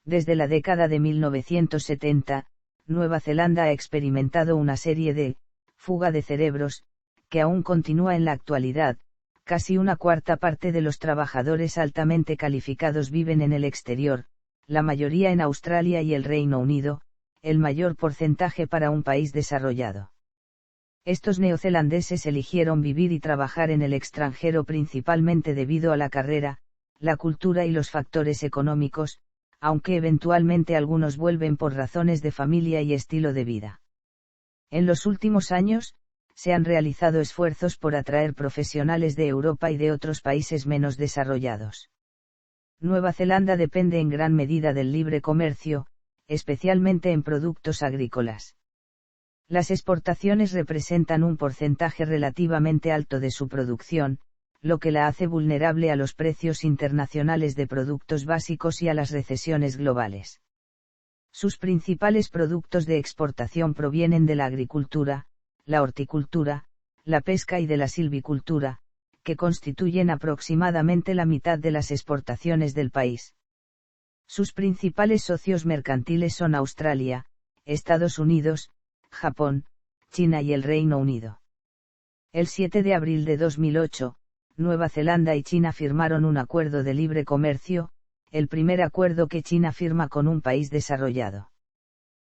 Desde la década de 1970, Nueva Zelanda ha experimentado una serie de fuga de cerebros, que aún continúa en la actualidad. Casi una cuarta parte de los trabajadores altamente calificados viven en el exterior, la mayoría en Australia y el Reino Unido, el mayor porcentaje para un país desarrollado. Estos neozelandeses eligieron vivir y trabajar en el extranjero principalmente debido a la carrera, la cultura y los factores económicos, aunque eventualmente algunos vuelven por razones de familia y estilo de vida. En los últimos años, se han realizado esfuerzos por atraer profesionales de Europa y de otros países menos desarrollados. Nueva Zelanda depende en gran medida del libre comercio, especialmente en productos agrícolas. Las exportaciones representan un porcentaje relativamente alto de su producción, lo que la hace vulnerable a los precios internacionales de productos básicos y a las recesiones globales. Sus principales productos de exportación provienen de la agricultura, la horticultura, la pesca y de la silvicultura, que constituyen aproximadamente la mitad de las exportaciones del país. Sus principales socios mercantiles son Australia, Estados Unidos, Japón, China y el Reino Unido. El 7 de abril de 2008, Nueva Zelanda y China firmaron un acuerdo de libre comercio, el primer acuerdo que China firma con un país desarrollado.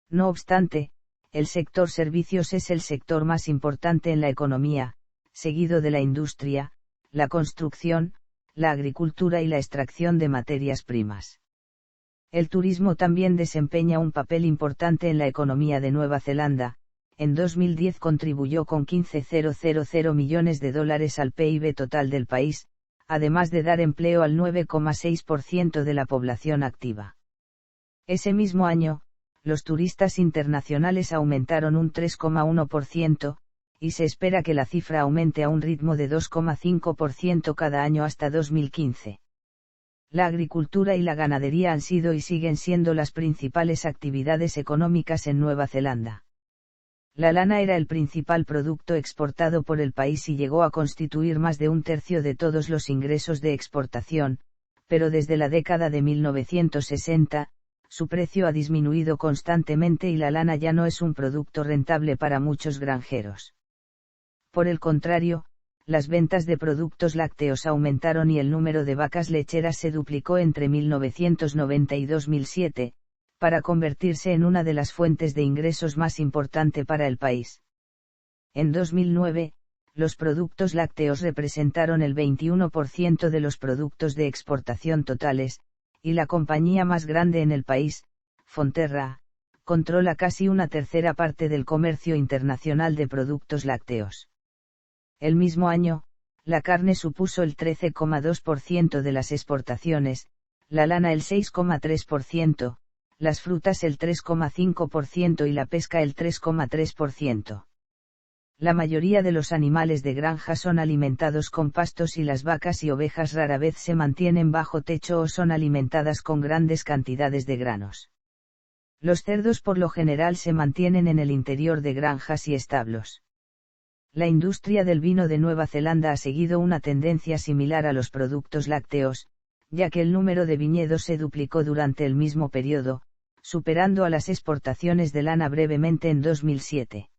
No obstante, el sector servicios es el sector más importante en la economía, seguido de la industria, la construcción, la agricultura y la extracción de materias primas. El turismo también desempeña un papel importante en la economía de Nueva Zelanda, en 2010 contribuyó con 15.000 millones de dólares al PIB total del país, además de dar empleo al 9,6% de la población activa. Ese mismo año, los turistas internacionales aumentaron un 3,1%, y se espera que la cifra aumente a un ritmo de 2,5% cada año hasta 2015. La agricultura y la ganadería han sido y siguen siendo las principales actividades económicas en Nueva Zelanda. La lana era el principal producto exportado por el país y llegó a constituir más de un tercio de todos los ingresos de exportación, pero desde la década de 1960, su precio ha disminuido constantemente y la lana ya no es un producto rentable para muchos granjeros. Por el contrario, las ventas de productos lácteos aumentaron y el número de vacas lecheras se duplicó entre 1990 y 2007, para convertirse en una de las fuentes de ingresos más importante para el país. En 2009, los productos lácteos representaron el 21% de los productos de exportación totales, y la compañía más grande en el país, Fonterra, controla casi una tercera parte del comercio internacional de productos lácteos. El mismo año, la carne supuso el 13,2% de las exportaciones, la lana el 6,3%, las frutas el 3,5% y la pesca el 3,3%. La mayoría de los animales de granja son alimentados con pastos y las vacas y ovejas rara vez se mantienen bajo techo o son alimentadas con grandes cantidades de granos. Los cerdos por lo general se mantienen en el interior de granjas y establos. La industria del vino de Nueva Zelanda ha seguido una tendencia similar a los productos lácteos, ya que el número de viñedos se duplicó durante el mismo periodo, superando a las exportaciones de lana brevemente en 2007.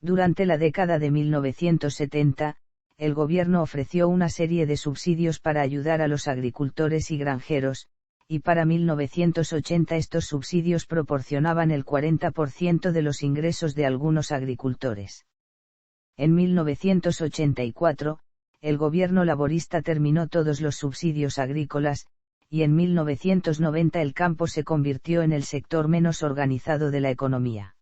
Durante la década de 1970, el gobierno ofreció una serie de subsidios para ayudar a los agricultores y granjeros, y para 1980 estos subsidios proporcionaban el 40% de los ingresos de algunos agricultores. En 1984, el gobierno laborista terminó todos los subsidios agrícolas, y en 1990 el campo se convirtió en el sector menos organizado de la economía.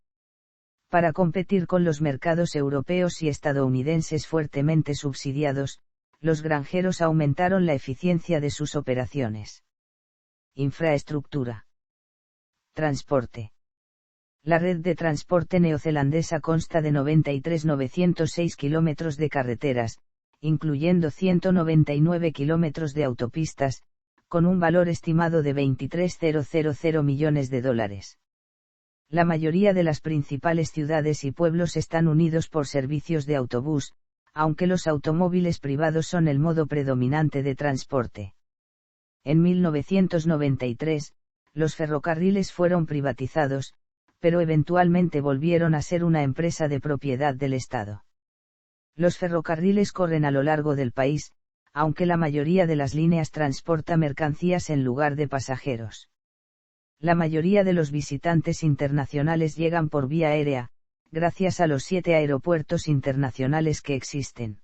Para competir con los mercados europeos y estadounidenses fuertemente subsidiados, los granjeros aumentaron la eficiencia de sus operaciones. Infraestructura. Transporte. La red de transporte neozelandesa consta de 93.906 kilómetros de carreteras, incluyendo 199 kilómetros de autopistas, con un valor estimado de 23.000 millones de dólares. La mayoría de las principales ciudades y pueblos están unidos por servicios de autobús, aunque los automóviles privados son el modo predominante de transporte. En 1993, los ferrocarriles fueron privatizados, pero eventualmente volvieron a ser una empresa de propiedad del Estado. Los ferrocarriles corren a lo largo del país, aunque la mayoría de las líneas transporta mercancías en lugar de pasajeros. La mayoría de los visitantes internacionales llegan por vía aérea, gracias a los 7 aeropuertos internacionales que existen.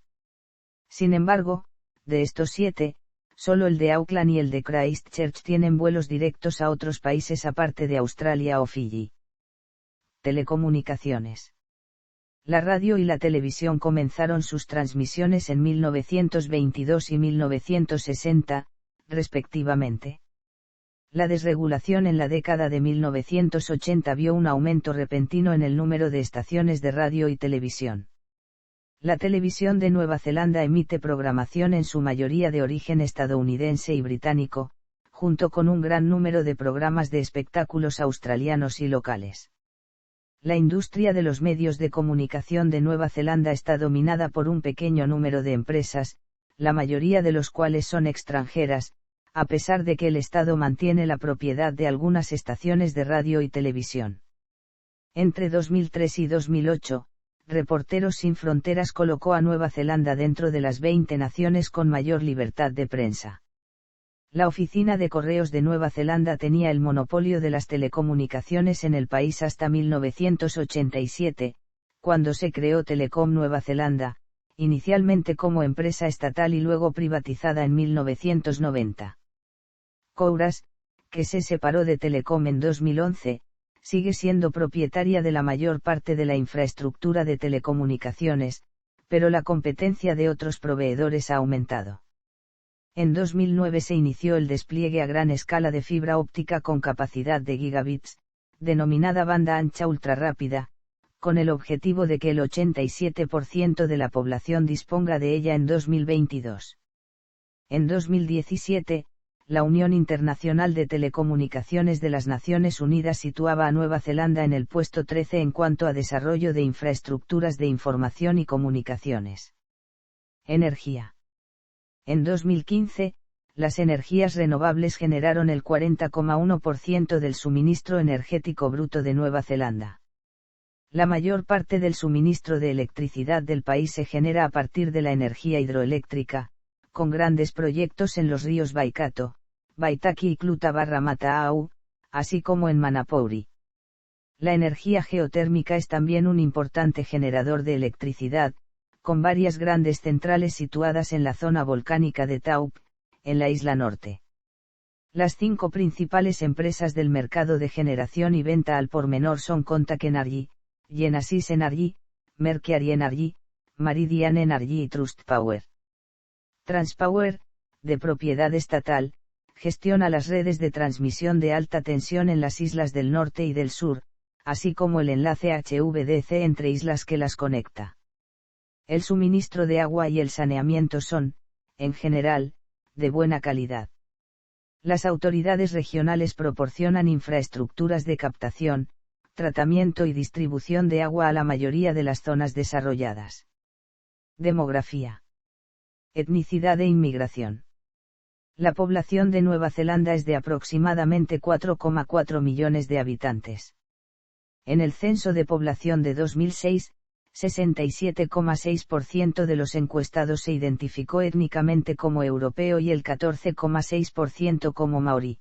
Sin embargo, de estos 7, solo el de Auckland y el de Christchurch tienen vuelos directos a otros países aparte de Australia o Fiyi. Telecomunicaciones. La radio y la televisión comenzaron sus transmisiones en 1922 y 1960, respectivamente. La desregulación en la década de 1980 vio un aumento repentino en el número de estaciones de radio y televisión. La televisión de Nueva Zelanda emite programación en su mayoría de origen estadounidense y británico, junto con un gran número de programas de espectáculos australianos y locales. La industria de los medios de comunicación de Nueva Zelanda está dominada por un pequeño número de empresas, la mayoría de los cuales son extranjeras, a pesar de que el Estado mantiene la propiedad de algunas estaciones de radio y televisión. Entre 2003 y 2008, Reporteros Sin Fronteras colocó a Nueva Zelanda dentro de las 20 naciones con mayor libertad de prensa. La Oficina de Correos de Nueva Zelanda tenía el monopolio de las telecomunicaciones en el país hasta 1987, cuando se creó Telecom Nueva Zelanda, inicialmente como empresa estatal y luego privatizada en 1990. Couras, que se separó de Telecom en 2011, sigue siendo propietaria de la mayor parte de la infraestructura de telecomunicaciones, pero la competencia de otros proveedores ha aumentado. En 2009 se inició el despliegue a gran escala de fibra óptica con capacidad de gigabits, denominada banda ancha ultrarrápida, con el objetivo de que el 87% de la población disponga de ella en 2022. En 2017, la Unión Internacional de Telecomunicaciones de las Naciones Unidas situaba a Nueva Zelanda en el puesto 13 en cuanto a desarrollo de infraestructuras de información y comunicaciones. Energía. En 2015, las energías renovables generaron el 40,1% del suministro energético bruto de Nueva Zelanda. La mayor parte del suministro de electricidad del país se genera a partir de la energía hidroeléctrica, con grandes proyectos en los ríos Waikato, Waitaki y Clutha-Mataau, así como en Manapouri. La energía geotérmica es también un importante generador de electricidad, con varias grandes centrales situadas en la zona volcánica de Taup, en la isla norte. Las 5 principales empresas del mercado de generación y venta al por menor son Contact Energy, Genesis Energy, Mercury Energy, Meridian Energy y Trust Power. Transpower, de propiedad estatal, gestiona las redes de transmisión de alta tensión en las islas del norte y del sur, así como el enlace HVDC entre islas que las conecta. El suministro de agua y el saneamiento son, en general, de buena calidad. Las autoridades regionales proporcionan infraestructuras de captación, tratamiento y distribución de agua a la mayoría de las zonas desarrolladas. Demografía. Etnicidad e inmigración. La población de Nueva Zelanda es de aproximadamente 4,4 millones de habitantes. En el censo de población de 2006, 67,6% de los encuestados se identificó étnicamente como europeo y el 14,6% como maorí.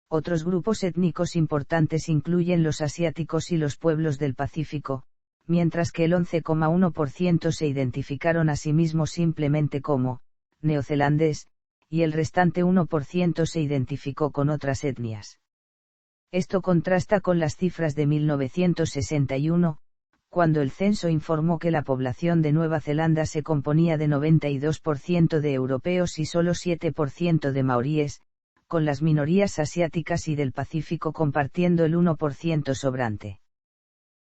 Otros grupos étnicos importantes incluyen los asiáticos y los pueblos del Pacífico, mientras que el 11,1% se identificaron a sí mismos simplemente como neozelandés, y el restante 1% se identificó con otras etnias. Esto contrasta con las cifras de 1961, cuando el censo informó que la población de Nueva Zelanda se componía de 92% de europeos y solo 7% de maoríes, con las minorías asiáticas y del Pacífico compartiendo el 1% sobrante.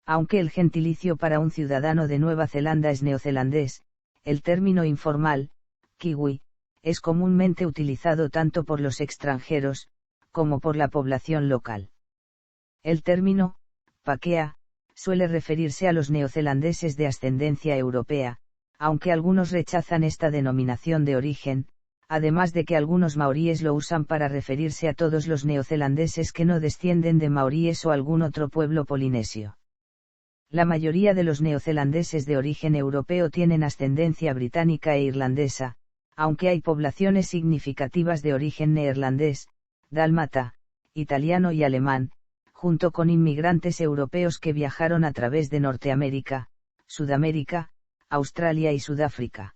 Aunque el gentilicio para un ciudadano de Nueva Zelanda es neozelandés, el término informal, kiwi, es comúnmente utilizado tanto por los extranjeros, como por la población local. El término, Pākehā, suele referirse a los neozelandeses de ascendencia europea, aunque algunos rechazan esta denominación de origen, además de que algunos maoríes lo usan para referirse a todos los neozelandeses que no descienden de maoríes o algún otro pueblo polinesio. La mayoría de los neozelandeses de origen europeo tienen ascendencia británica e irlandesa, aunque hay poblaciones significativas de origen neerlandés, dálmata, italiano y alemán, junto con inmigrantes europeos que viajaron a través de Norteamérica, Sudamérica, Australia y Sudáfrica.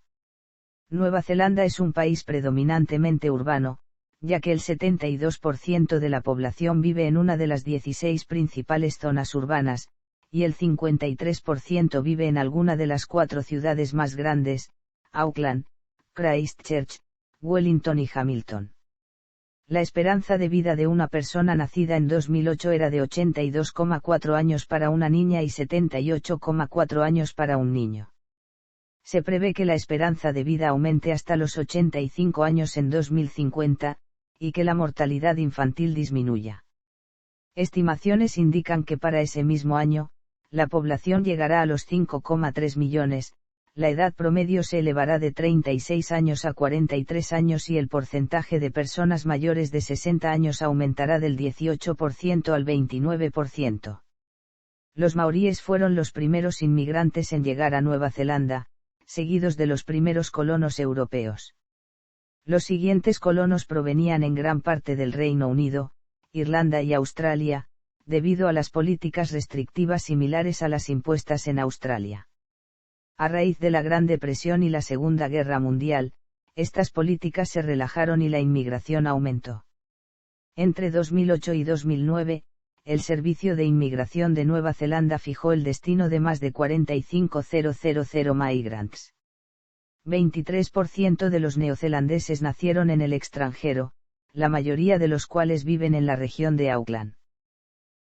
Nueva Zelanda es un país predominantemente urbano, ya que el 72% de la población vive en una de las 16 principales zonas urbanas, y el 53% vive en alguna de las 4 ciudades más grandes, Auckland, Christchurch, Wellington y Hamilton. La esperanza de vida de una persona nacida en 2008 era de 82,4 años para una niña y 78,4 años para un niño. Se prevé que la esperanza de vida aumente hasta los 85 años en 2050, y que la mortalidad infantil disminuya. Estimaciones indican que para ese mismo año, la población llegará a los 5,3 millones, la edad promedio se elevará de 36 años a 43 años y el porcentaje de personas mayores de 60 años aumentará del 18% al 29%. Los maoríes fueron los primeros inmigrantes en llegar a Nueva Zelanda, seguidos de los primeros colonos europeos. Los siguientes colonos provenían en gran parte del Reino Unido, Irlanda y Australia, debido a las políticas restrictivas similares a las impuestas en Australia. A raíz de la Gran Depresión y la Segunda Guerra Mundial, estas políticas se relajaron y la inmigración aumentó. Entre 2008 y 2009, el Servicio de Inmigración de Nueva Zelanda fijó el destino de más de 45.000 migrants. 23% de los neozelandeses nacieron en el extranjero, la mayoría de los cuales viven en la región de Auckland.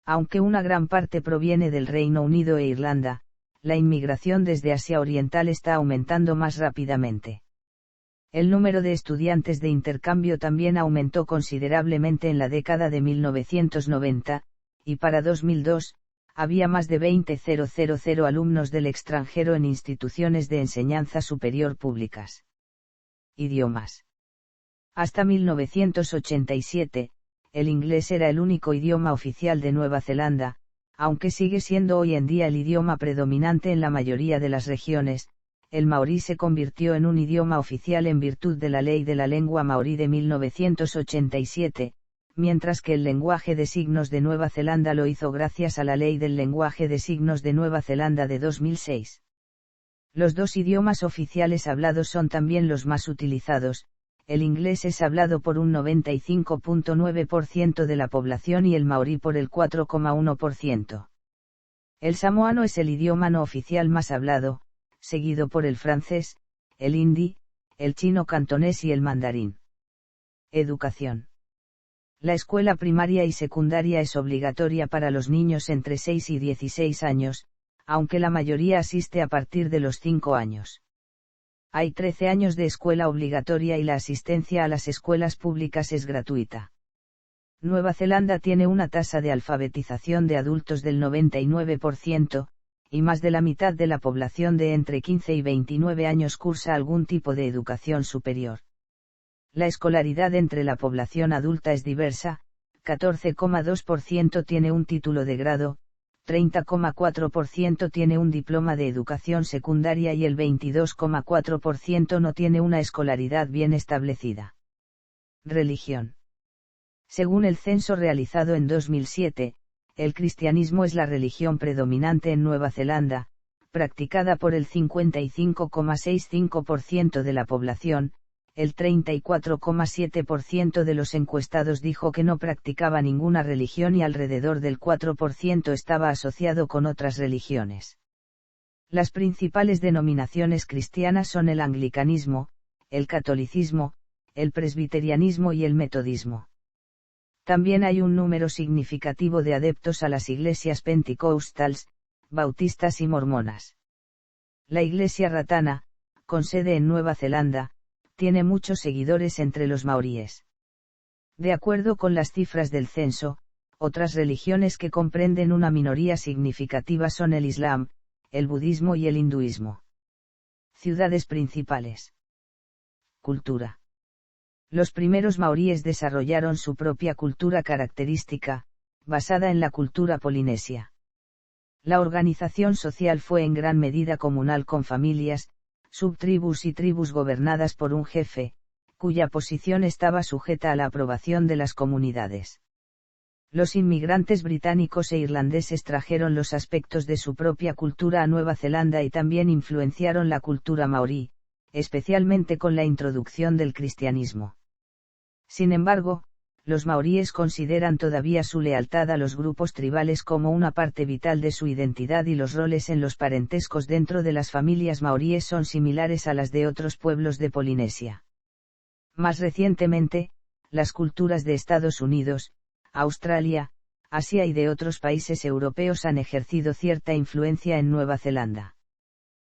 Aunque una gran parte proviene del Reino Unido e Irlanda, la inmigración desde Asia Oriental está aumentando más rápidamente. El número de estudiantes de intercambio también aumentó considerablemente en la década de 1990, y para 2002, había más de 20.000 alumnos del extranjero en instituciones de enseñanza superior públicas. Idiomas. Hasta 1987, el inglés era el único idioma oficial de Nueva Zelanda, aunque sigue siendo hoy en día el idioma predominante en la mayoría de las regiones. El maorí se convirtió en un idioma oficial en virtud de la Ley de la Lengua Maorí de 1987, mientras que el lenguaje de signos de Nueva Zelanda lo hizo gracias a la Ley del Lenguaje de Signos de Nueva Zelanda de 2006. Los dos idiomas oficiales hablados son también los más utilizados. El inglés es hablado por un 95.9% de la población y el maorí por el 4,1%. El samoano es el idioma no oficial más hablado, seguido por el francés, el hindi, el chino cantonés y el mandarín. Educación. La escuela primaria y secundaria es obligatoria para los niños entre 6 y 16 años, aunque la mayoría asiste a partir de los 5 años. Hay 13 años de escuela obligatoria y la asistencia a las escuelas públicas es gratuita. Nueva Zelanda tiene una tasa de alfabetización de adultos del 99%, y más de la mitad de la población de entre 15 y 29 años cursa algún tipo de educación superior. La escolaridad entre la población adulta es diversa, 14,2% tiene un título de grado, 30,4% tiene un diploma de educación secundaria y el 22,4% no tiene una escolaridad bien establecida. Religión. Según el censo realizado en 2007, el cristianismo es la religión predominante en Nueva Zelanda, practicada por el 55,65% de la población. El 34,7% de los encuestados dijo que no practicaba ninguna religión y alrededor del 4% estaba asociado con otras religiones. Las principales denominaciones cristianas son el anglicanismo, el catolicismo, el presbiterianismo y el metodismo. También hay un número significativo de adeptos a las iglesias pentecostales, bautistas y mormonas. La Iglesia Ratana, con sede en Nueva Zelanda, tiene muchos seguidores entre los maoríes. De acuerdo con las cifras del censo, otras religiones que comprenden una minoría significativa son el Islam, el budismo y el hinduismo. Ciudades principales. Cultura. Los primeros maoríes desarrollaron su propia cultura característica, basada en la cultura polinesia. La organización social fue en gran medida comunal con familias, subtribus y tribus gobernadas por un jefe, cuya posición estaba sujeta a la aprobación de las comunidades. Los inmigrantes británicos e irlandeses trajeron los aspectos de su propia cultura a Nueva Zelanda y también influenciaron la cultura maorí, especialmente con la introducción del cristianismo. Sin embargo, los maoríes consideran todavía su lealtad a los grupos tribales como una parte vital de su identidad y los roles en los parentescos dentro de las familias maoríes son similares a las de otros pueblos de Polinesia. Más recientemente, las culturas de Estados Unidos, Australia, Asia y de otros países europeos han ejercido cierta influencia en Nueva Zelanda.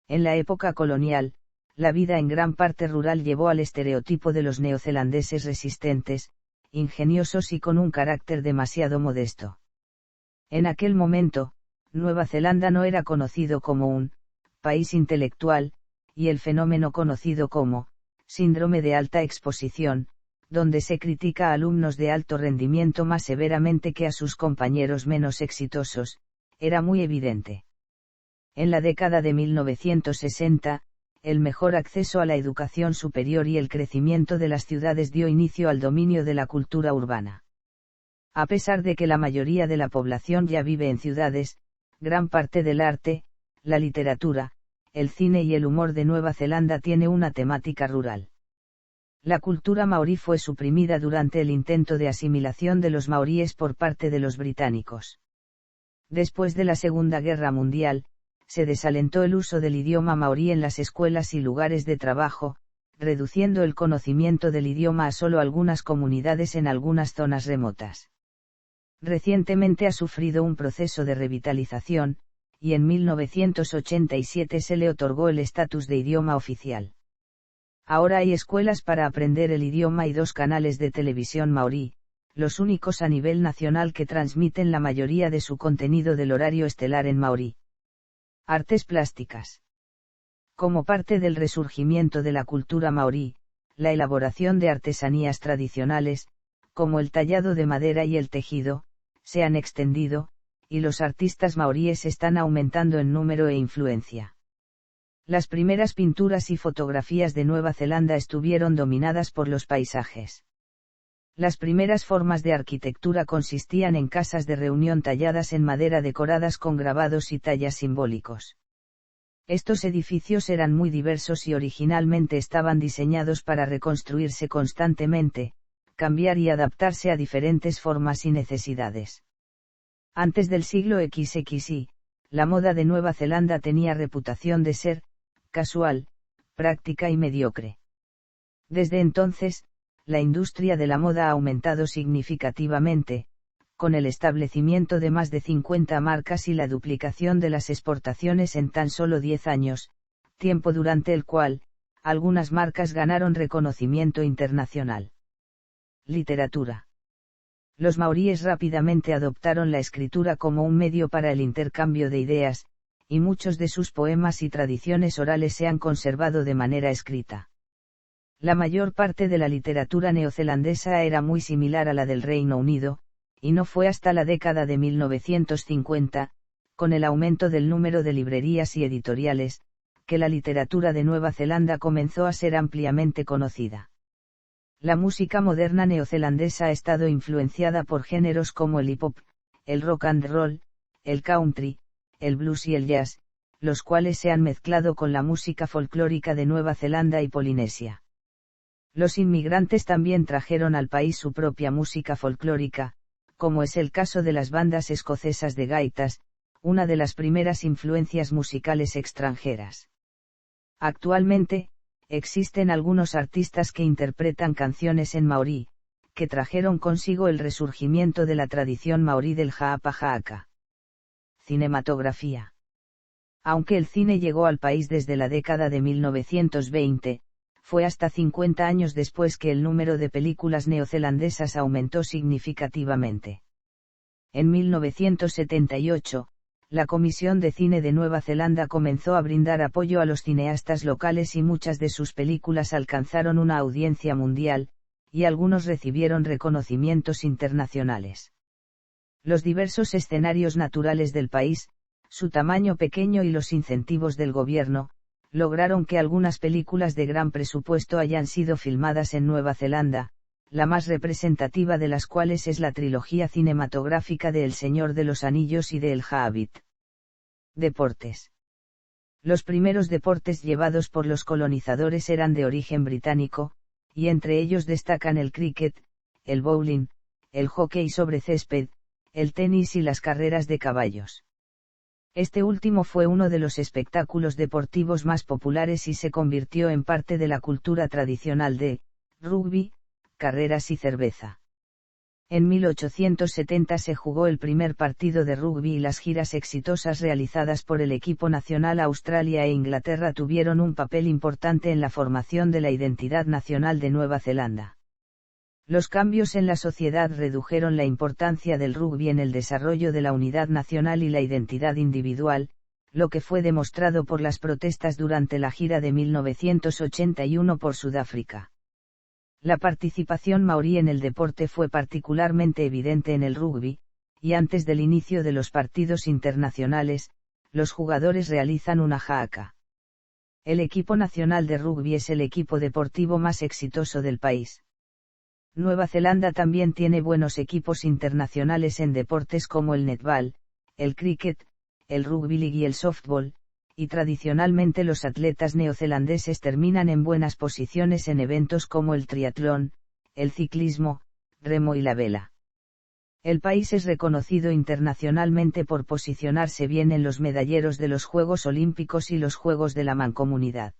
En la época colonial, la vida en gran parte rural llevó al estereotipo de los neozelandeses resistentes, ingeniosos y con un carácter demasiado modesto. En aquel momento, Nueva Zelanda no era conocido como un país intelectual, y el fenómeno conocido como síndrome de alta exposición, donde se critica a alumnos de alto rendimiento más severamente que a sus compañeros menos exitosos, era muy evidente. En la década de 1960, el mejor acceso a la educación superior y el crecimiento de las ciudades dio inicio al dominio de la cultura urbana. A pesar de que la mayoría de la población ya vive en ciudades, gran parte del arte, la literatura, el cine y el humor de Nueva Zelanda tiene una temática rural. La cultura maorí fue suprimida durante el intento de asimilación de los maoríes por parte de los británicos. Después de la Segunda Guerra Mundial, se desalentó el uso del idioma maorí en las escuelas y lugares de trabajo, reduciendo el conocimiento del idioma a solo algunas comunidades en algunas zonas remotas. Recientemente ha sufrido un proceso de revitalización, y en 1987 se le otorgó el estatus de idioma oficial. Ahora hay escuelas para aprender el idioma y 2 canales de televisión maorí, los únicos a nivel nacional que transmiten la mayoría de su contenido del horario estelar en maorí. Artes plásticas. Como parte del resurgimiento de la cultura maorí, la elaboración de artesanías tradicionales, como el tallado de madera y el tejido, se han extendido, y los artistas maoríes están aumentando en número e influencia. Las primeras pinturas y fotografías de Nueva Zelanda estuvieron dominadas por los paisajes. Las primeras formas de arquitectura consistían en casas de reunión talladas en madera decoradas con grabados y tallas simbólicos. Estos edificios eran muy diversos y originalmente estaban diseñados para reconstruirse constantemente, cambiar y adaptarse a diferentes formas y necesidades. Antes del siglo XXI, la moda de Nueva Zelanda tenía reputación de ser casual, práctica y mediocre. Desde entonces, la industria de la moda ha aumentado significativamente, con el establecimiento de más de 50 marcas y la duplicación de las exportaciones en tan solo 10 años, tiempo durante el cual, algunas marcas ganaron reconocimiento internacional. Literatura. Los maoríes rápidamente adoptaron la escritura como un medio para el intercambio de ideas, y muchos de sus poemas y tradiciones orales se han conservado de manera escrita. La mayor parte de la literatura neozelandesa era muy similar a la del Reino Unido, y no fue hasta la década de 1950, con el aumento del número de librerías y editoriales, que la literatura de Nueva Zelanda comenzó a ser ampliamente conocida. La música moderna neozelandesa ha estado influenciada por géneros como el hip hop, el rock and roll, el country, el blues y el jazz, los cuales se han mezclado con la música folclórica de Nueva Zelanda y Polinesia. Los inmigrantes también trajeron al país su propia música folclórica, como es el caso de las bandas escocesas de gaitas, una de las primeras influencias musicales extranjeras. Actualmente, existen algunos artistas que interpretan canciones en maorí, que trajeron consigo el resurgimiento de la tradición maorí del Haapa Haaka. Cinematografía. Aunque el cine llegó al país desde la década de 1920, fue hasta 50 años después que el número de películas neozelandesas aumentó significativamente. En 1978, la Comisión de Cine de Nueva Zelanda comenzó a brindar apoyo a los cineastas locales y muchas de sus películas alcanzaron una audiencia mundial, y algunos recibieron reconocimientos internacionales. Los diversos escenarios naturales del país, su tamaño pequeño y los incentivos del gobierno, lograron que algunas películas de gran presupuesto hayan sido filmadas en Nueva Zelanda, la más representativa de las cuales es la trilogía cinematográfica de El Señor de los Anillos y de El Hobbit. Deportes. Los primeros deportes llevados por los colonizadores eran de origen británico, y entre ellos destacan el cricket, el bowling, el hockey sobre césped, el tenis y las carreras de caballos. Este último fue uno de los espectáculos deportivos más populares y se convirtió en parte de la cultura tradicional de rugby, carreras y cerveza. En 1870 se jugó el primer partido de rugby y las giras exitosas realizadas por el equipo nacional a Australia e Inglaterra tuvieron un papel importante en la formación de la identidad nacional de Nueva Zelanda. Los cambios en la sociedad redujeron la importancia del rugby en el desarrollo de la unidad nacional y la identidad individual, lo que fue demostrado por las protestas durante la gira de 1981 por Sudáfrica. La participación maorí en el deporte fue particularmente evidente en el rugby, y antes del inicio de los partidos internacionales, los jugadores realizan una haka. El equipo nacional de rugby es el equipo deportivo más exitoso del país. Nueva Zelanda también tiene buenos equipos internacionales en deportes como el netball, el cricket, el rugby league y el softball, y tradicionalmente los atletas neozelandeses terminan en buenas posiciones en eventos como el triatlón, el ciclismo, remo y la vela. El país es reconocido internacionalmente por posicionarse bien en los medalleros de los Juegos Olímpicos y los Juegos de la Mancomunidad.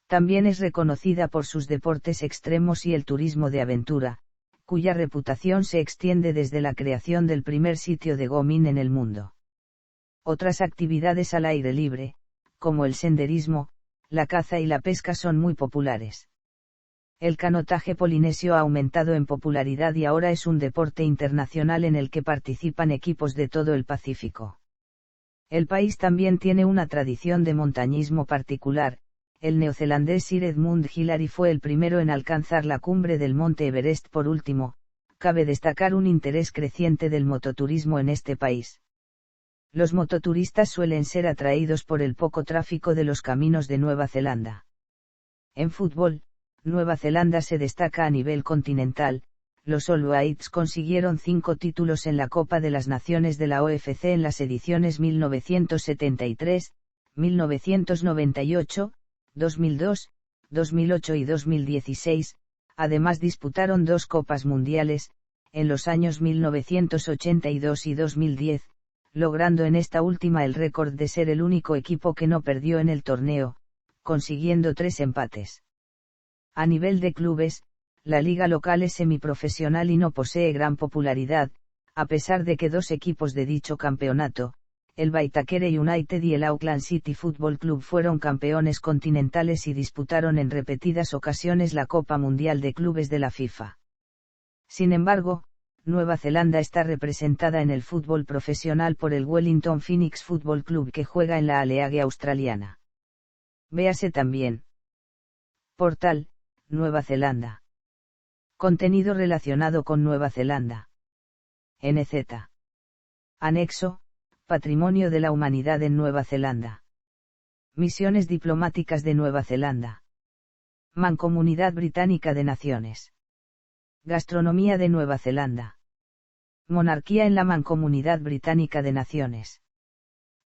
También es reconocida por sus deportes extremos y el turismo de aventura, cuya reputación se extiende desde la creación del primer sitio de Go-Min en el mundo. Otras actividades al aire libre, como el senderismo, la caza y la pesca son muy populares. El canotaje polinesio ha aumentado en popularidad y ahora es un deporte internacional en el que participan equipos de todo el Pacífico. El país también tiene una tradición de montañismo particular. El neozelandés Sir Edmund Hillary fue el primero en alcanzar la cumbre del monte Everest. Por último, cabe destacar un interés creciente del mototurismo en este país. Los mototuristas suelen ser atraídos por el poco tráfico de los caminos de Nueva Zelanda. En fútbol, Nueva Zelanda se destaca a nivel continental. Los All Whites consiguieron 5 títulos en la Copa de las Naciones de la OFC en las ediciones 1973, 1998, 2002, 2008 y 2016, además disputaron 2 Copas Mundiales, en los años 1982 y 2010, logrando en esta última el récord de ser el único equipo que no perdió en el torneo, consiguiendo 3 empates. A nivel de clubes, la liga local es semiprofesional y no posee gran popularidad, a pesar de que 2 equipos de dicho campeonato, el Waitakere United y el Auckland City Football Club fueron campeones continentales y disputaron en repetidas ocasiones la Copa Mundial de Clubes de la FIFA. Sin embargo, Nueva Zelanda está representada en el fútbol profesional por el Wellington Phoenix Football Club que juega en la A-League australiana. Véase también. Portal, Nueva Zelanda. Contenido relacionado con Nueva Zelanda. NZ. Anexo, Patrimonio de la Humanidad en Nueva Zelanda. Misiones diplomáticas de Nueva Zelanda. Mancomunidad Británica de Naciones. Monarquía en la Mancomunidad Británica de Naciones. Gastronomía de Nueva Zelanda. Monarquía en la Mancomunidad Británica de Naciones.